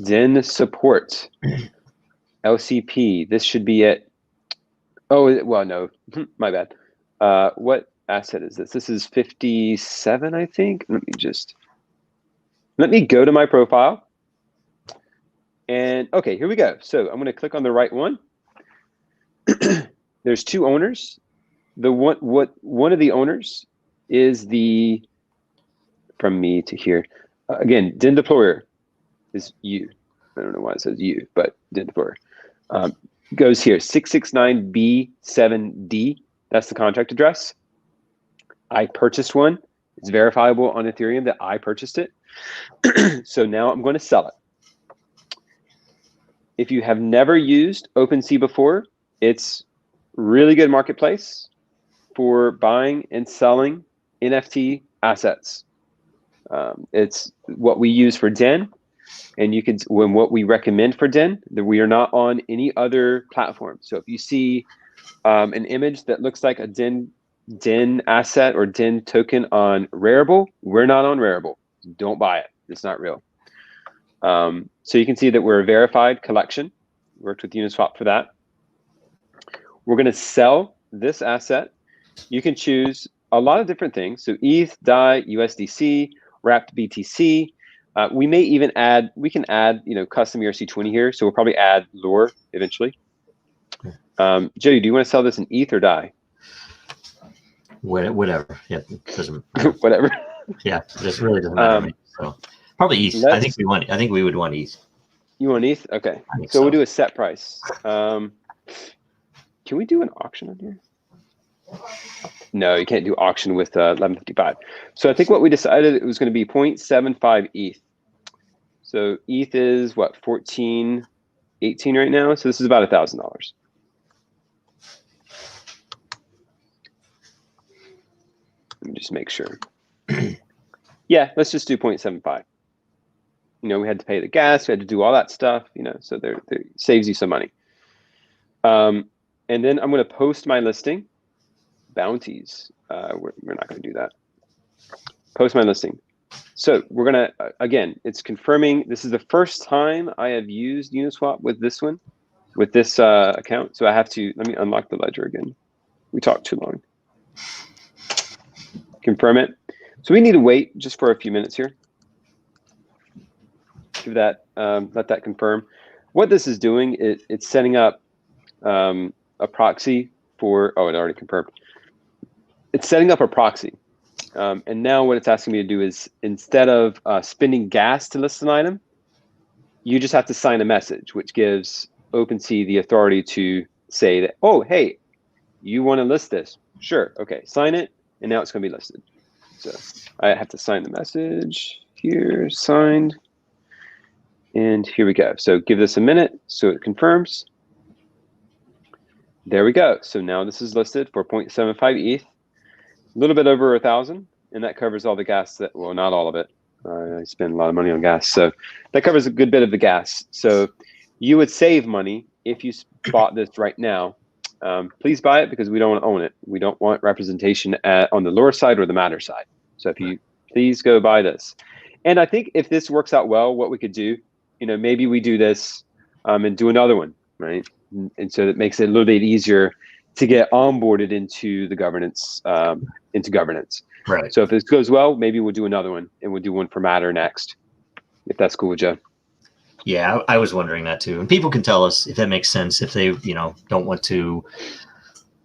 DIN support, LCP, this should be it. Oh, well, no, my bad. What asset is this? This is 57, I think. Let me go to my profile. And okay, here we go. So I'm going to click on the right one. There's two owners. One of the owners is from me to here. Again, DIN deployer is you. I don't know why it says you, but DIN deployer. Goes here, 669B7D. That's the contract address. I purchased one. It's verifiable on Ethereum that I purchased it. So now I'm going to sell it. If you have never used OpenSea before, it's really good marketplace for buying and selling NFT assets. It's what we use for DIN. And you can, what we recommend for DIN, that we are not on any other platform. So if you see an image that looks like a DIN asset or DIN token on Rarible, we're not on Rarible. Don't buy it. It's not real. So you can see that we're a verified collection. Worked with Uniswap for that. We're going to sell this asset. You can choose a lot of different things. So ETH, DAI, USDC, wrapped BTC. We may even add, custom ERC20 here. So we'll probably add Lure eventually. Joe, do you want to sell this in ETH or DAI? Whatever. Yeah, it doesn't. Whatever. Yeah, it really doesn't matter to me. So probably ETH. I think we would want ETH. You want ETH? Okay. So we'll do a set price. Can we do an auction on here? No, you can't do auction with 1155. So I think what we decided it was going to be 0.75 ETH. So ETH is what, 14.18 right now. So this is about $1,000. Let me just make sure. Yeah, let's just do 0.75. We had to pay the gas, we had to do all that stuff, so there saves you some money. And then I'm going to post my listing. Bounties. We're not going to do that. Post my listing. So we're going to, again, it's confirming. This is the first time I have used Uniswap with this one, with this account. So I have to, let me unlock the ledger again. We talked too long. Confirm it. So we need to wait just for a few minutes here. Give that, let that confirm. What this is doing, it's setting up a proxy for, oh, it already confirmed. It's setting up a proxy. And now what it's asking me to do is, instead of spending gas to list an item, you just have to sign a message, which gives OpenSea the authority to say that, oh, hey, you want to list this? Sure, okay, sign it, and now it's going to be listed. So I have to sign the message here, signed, and here we go. So give this a minute so it confirms. There we go. So now this is listed for 0.75 ETH, a little bit over 1,000, and that covers all the gas that, well, not all of it. I spend a lot of money on gas, so that covers a good bit of the gas. So you would save money if you bought this right now. Please buy it because we don't want to own it. We don't want representation on the lure side or the matter side. So if you please go buy this. And I think if this works out well, what we could do, maybe we do this and do another one, right? And so that makes it a little bit easier to get onboarded into the governance, Right. So if this goes well, maybe we'll do another one, and we'll do one for Matter next, if that's cool with Joe. Yeah, I was wondering that too. And people can tell us if that makes sense, if they, don't want to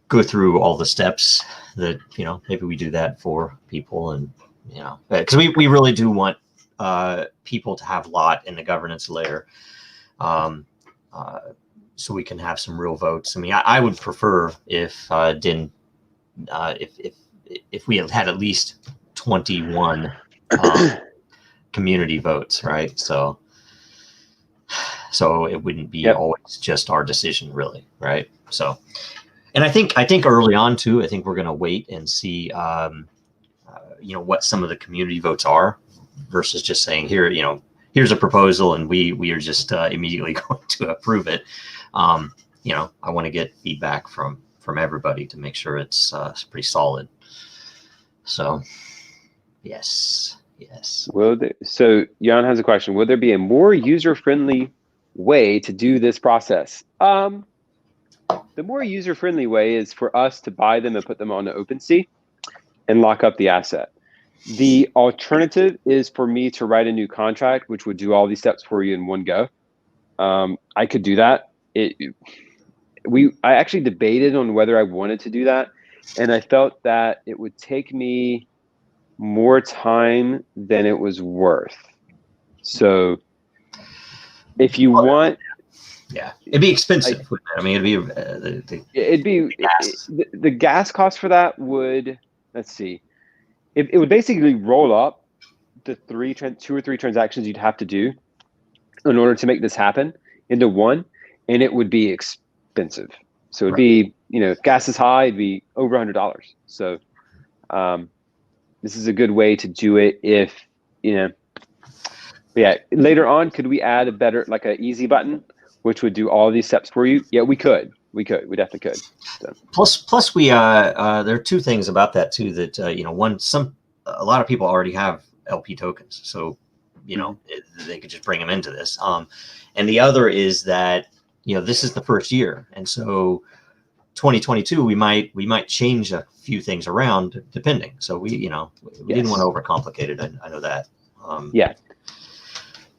go through all the steps that, maybe we do that for people. And, because we really do want people to have a lot in the governance layer. So we can have some real votes. I mean, I would prefer if if we had at least 21 community votes, right? So it wouldn't be always just our decision, really, right? So, and I think early on too, I think we're going to wait and see, what some of the community votes are, versus just saying here, here's a proposal and we are just immediately going to approve it. I want to get feedback from everybody to make sure it's pretty solid. So, yes. So Jan has a question. Will there be a more user-friendly way to do this process? The more user-friendly way is for us to buy them and put them on the OpenSea and lock up the asset. The alternative is for me to write a new contract, which would do all these steps for you in one go. I could do that. I actually debated on whether I wanted to do that, and I felt that it would take me more time than it was worth. So if you want, it'd be expensive. It'd be the gas cost for that would, let's see, it would basically roll up the 2 or 3 transactions you'd have to do in order to make this happen into one, and it would be expensive. So it'd be, if gas is high, it'd be over $100. So this is a good way to do it if, later on, could we add a better, like an easy button, which would do all these steps for you? Yeah, we could. We definitely could. So. Plus we, there are 2 things about that too, that, one, a lot of people already have LP tokens. So, they could just bring them into this. And the other is that, this is the first year. And so 2022, we might change a few things around depending. So we didn't want to overcomplicate it. I know that.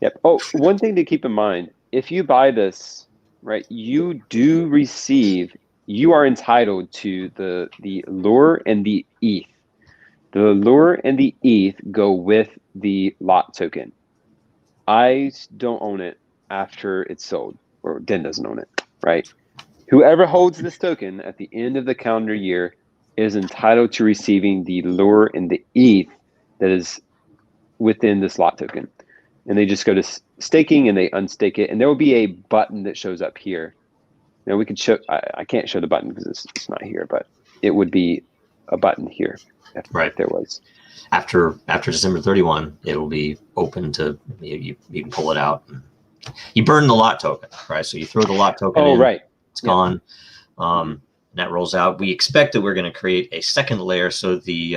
Yep. Oh, one thing to keep in mind, if you buy this, right, you are entitled to the lure and the ETH. The lure and the ETH go with the lot token. I don't own it after it's sold, or Den doesn't own it, right? Whoever holds this token at the end of the calendar year is entitled to receiving the lure and the ETH that is within this lot token. And they just go to staking and they unstake it. And there will be a button that shows up here. Now we could show, I can't show the button because it's not here, but it would be a button here. If there was. After December 31, it will be open to, you can pull it out. You burn the lot token, right? So you throw the lot token in. Right. It's gone. That rolls out. We expect that we're going to create a second layer, so the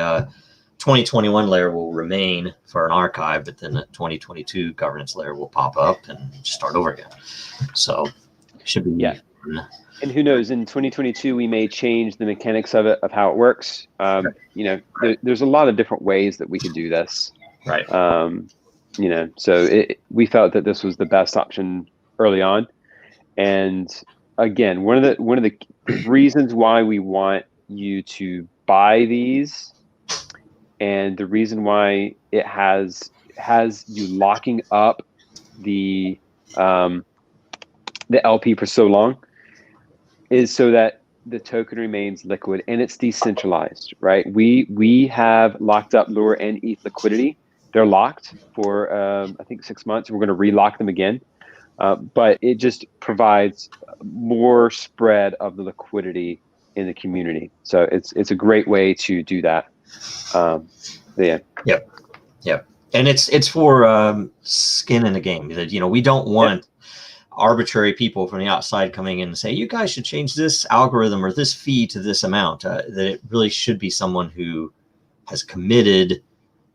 2021 layer will remain for an archive, but then the 2022 governance layer will pop up and start over again. So it should be And who knows, in 2022, we may change the mechanics of it, of how it works. You know, there's a lot of different ways that we could do this. Right. You know, so we felt that this was the best option early on. And again, one of the reasons why we want you to buy these, and the reason why it has you locking up the LP for so long, is so that the token remains liquid and it's decentralized, right? We have locked up Lure and ETH liquidity. They're locked for I think 6 months. We're going to relock them again, but it just provides more spread of the liquidity in the community. So it's a great way to do that. Yeah. Yep. And it's for skin in the game. That, you know, we don't want arbitrary people from the outside coming in and say, you guys should change this algorithm or this fee to this amount. That it really should be someone who has committed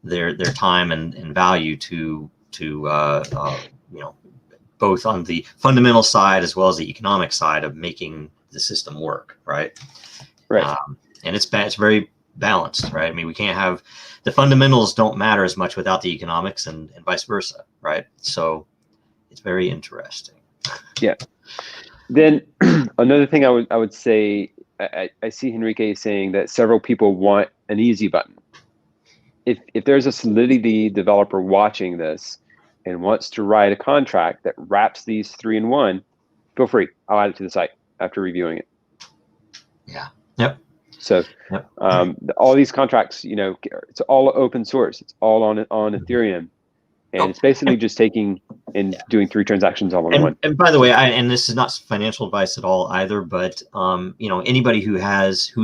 their time and value to you know, both on the fundamental side as well as the economic side of making the system work, right? Right. And it's very balanced, right? I mean, we can't have the fundamentals don't matter as much without the economics, and vice versa, right? So it's very interesting. Yeah. Then another thing I would say, I see Henrique saying that several people want an easy button. If there's a Solidity developer watching this and wants to write a contract that wraps these 3 in 1, feel free. I'll add it to the site after reviewing it. Yeah. Yep. So all these contracts, you know, it's all open source. It's all on Ethereum. And it's basically just taking and doing 3 transactions all in one. And by the way, and this is not financial advice at all either, but you know, anybody who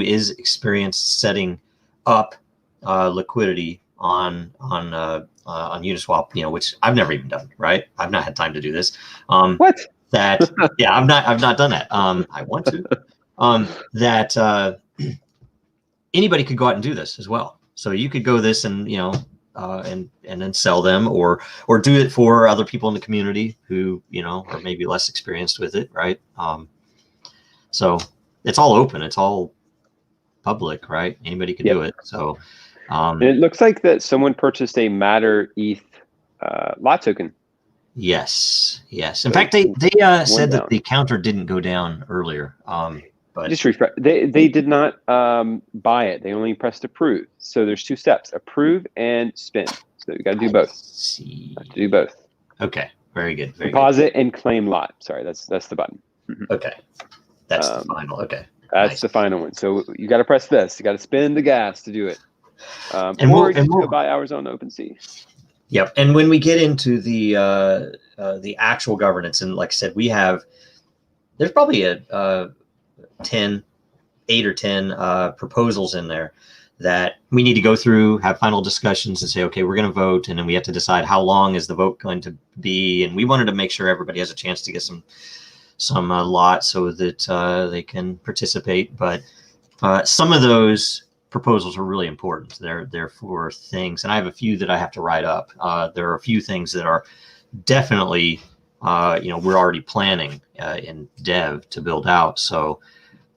is experienced setting up liquidity on Uniswap, you know, which I've never even done, right? I've not had time to do this. What? That yeah, I've not done that. I want to. That anybody could go out and do this as well. So you could go this and, you know, and then sell them, or do it for other people in the community who, you know, are maybe less experienced with it, right? So it's all open, it's all public, right? Anybody can do it. So and it looks like that someone purchased a Matter ETH lot token. Yes. In fact, they said that the counter didn't go down earlier. But just refresh. They did not buy it. They only pressed approve. So there's 2 steps: approve and spend. So you got to do both. Have to do both. Okay. Very good. Deposit and claim lot. Sorry, that's the button. Okay. That's the final. Okay. That's the final one. So you got to press this. You got to spin the gas to do it. And or you go buy hours on OpenSea. Yep. And when we get into the actual governance, and like I said, there's probably 8 or 10 proposals in there that we need to go through, have final discussions, and say, okay, we're going to vote, and then we have to decide how long is the vote going to be. And we wanted to make sure everybody has a chance to get some lot so that they can participate. But some of those proposals are really important. They're for things, and I have a few that I have to write up. There are a few things that are definitely, you know, we're already planning in dev to build out. So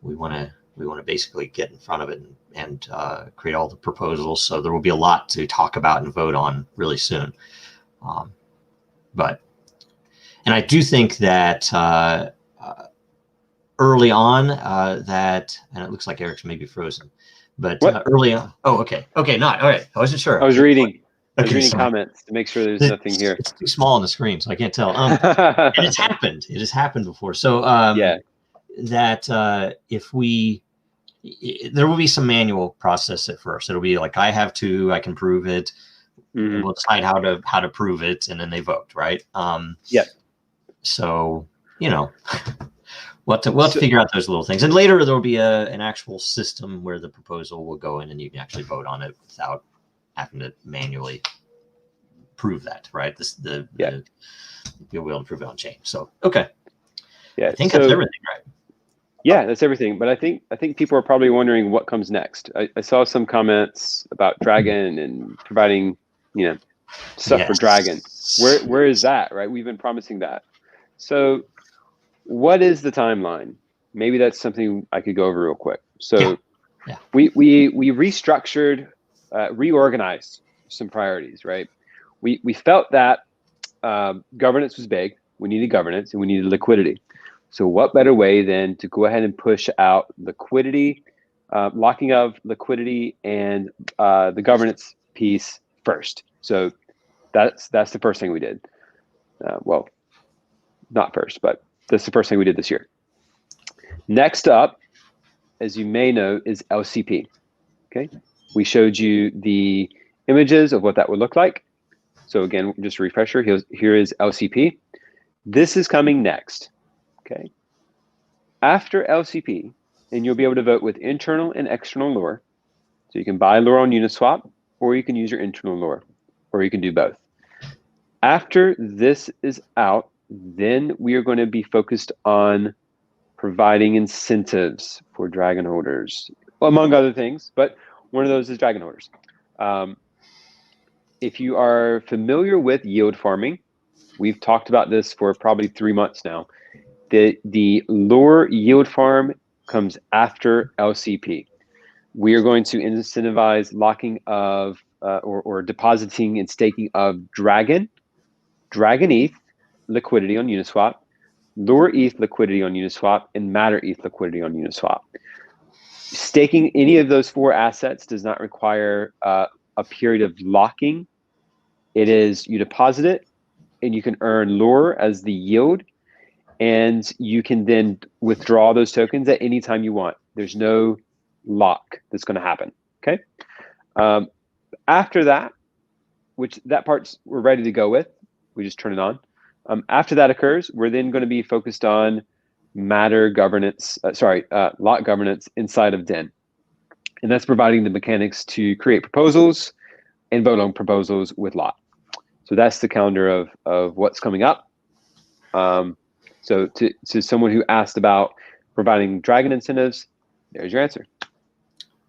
we want to basically get in front of it and create all the proposals. So there will be a lot to talk about and vote on really soon. And I do think that early on that, and it looks like Eric's maybe frozen, but early on. Oh, okay. Not all right. I wasn't sure. I was reading Sorry. Comments to make sure there's nothing here. It's too small on the screen, so I can't tell. And it's happened. It has happened before. So that there will be some manual process at first. It'll be like, I have to, I can prove it. Mm-hmm. We'll decide how to prove it, and then they vote, right? So, you know, we'll have to figure out those little things. And later there'll be an actual system where the proposal will go in and you can actually vote on it without having to manually prove that, right? You'll be able to prove it on chain. So, okay. Yeah. I think that's everything, right? Yeah, that's everything. But I think people are probably wondering what comes next. I saw some comments about Dragon and providing, you know, stuff for Dragon. Where is that, right? We've been promising that. So what is the timeline? maybe that's something I could go over real quick. So Yeah. we restructured, reorganized some priorities, right? We felt that governance was big. We needed governance and we needed liquidity. So what better way than to go ahead and push out liquidity, locking of liquidity and the governance piece first. So that's the first thing we did. Well, not first, but that's the first thing we did this year. Next up, as you may know, is LCP. Okay, we showed you the images of what that would look like. So again, just a refresher, here is LCP. This is coming next. Okay. After LCP, and you'll be able to vote with internal and external lure. So you can buy lure on Uniswap, or you can use your internal lure, or you can do both. After this is out, then we are going to be focused on providing incentives for Dragon holders, among other things, but one of those is Dragon holders. If you are familiar with yield farming, we've talked about this for probably 3 months now. The lure yield farm comes after LCP. We are going to incentivize locking of or depositing and staking of Dragon ETH liquidity on Uniswap, Lure ETH liquidity on Uniswap, and Matter ETH liquidity on Uniswap. Staking any of those 4 assets does not require a period of locking. It is you deposit it, and you can earn Lure as the yield, and you can then withdraw those tokens at any time you want. There's no lock that's going to happen. Okay. After that, which that part's we're ready to go with, we just turn it on. After that occurs, we're then going to be focused on Matter governance, lot governance inside of DEN. And that's providing the mechanics to create proposals and vote on proposals with lot. So that's the calendar of what's coming up. So to someone who asked about providing Dragon incentives, there's your answer.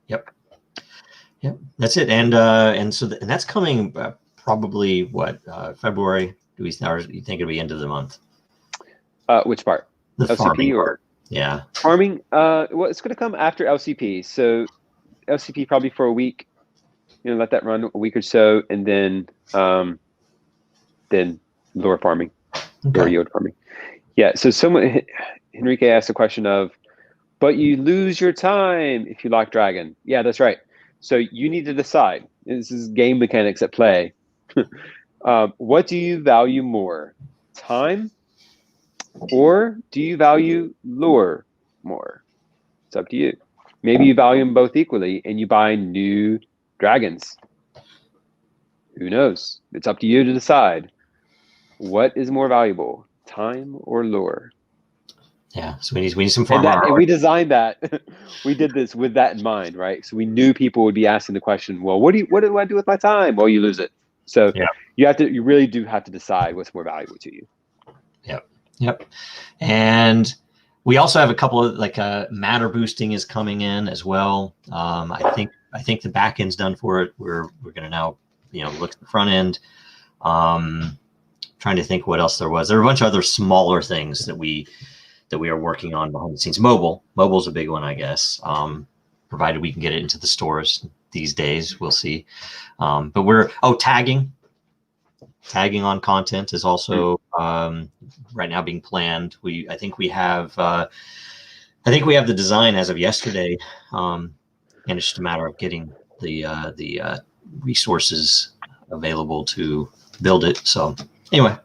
Yep, that's it. And so that's coming probably what February? Do we start? You think it'll be end of the month? Which part? The LCP farming or part. Yeah, farming? Well, it's going to come after LCP. So LCP probably for a week. Let that run a week or so, and then lure farming, lure yield farming. Yeah. So Henrique asked a question of, but you lose your time if you lock Dragon. Yeah, that's right. So you need to decide. This is game mechanics at play. What do you value more, time, or do you value lure more? It's up to you. Maybe you value them both equally and you buy new dragons. Who knows? It's up to you to decide. What is more valuable, time or lure? Yeah, so we need some farm. And we designed that. We did this with that in mind, right? So we knew people would be asking the question, well, what do I do with my time? Well, you lose it. So yeah. You really do have to decide what's more valuable to you. Yep. And we also have a couple of matter boosting is coming in as well. I think the back end's done for it. We're going to now look at the front end. Trying to think what else there was. There are a bunch of other smaller things that we are working on behind the scenes. Mobile's a big one, I guess. Provided we can get it into the stores these days, we'll see. But we're tagging on content is also right now being planned. I think we have the design as of yesterday, and it's just a matter of getting the resources available to build it. So anyway,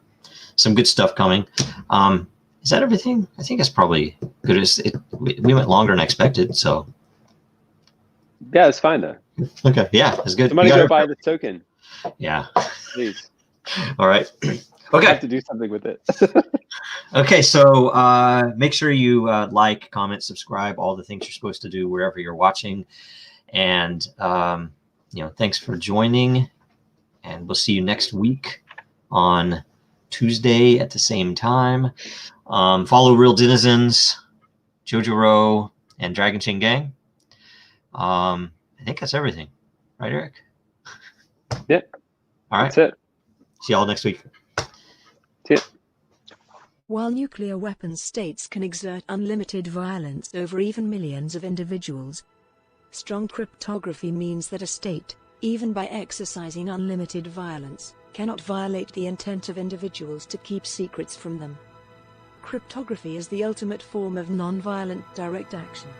some good stuff coming. Is that everything? I think it's probably good. We went longer than I expected, so. Yeah, it's fine though. Okay, yeah, it's good. Somebody go buy the token. Yeah. Please. All right. Okay. I have to do something with it. Okay, so make sure you like, comment, subscribe, all the things you're supposed to do wherever you're watching. And, thanks for joining. And we'll see you next week on Tuesday at the same time. Follow Real Denizens, Jojo Row, and Dragonchain Gang. I think that's everything. Right, Eric? Yeah. All right. That's it. See y'all next week. See ya. While nuclear weapons states can exert unlimited violence over even millions of individuals, strong cryptography means that a state, even by exercising unlimited violence, cannot violate the intent of individuals to keep secrets from them. Cryptography is the ultimate form of non-violent direct action.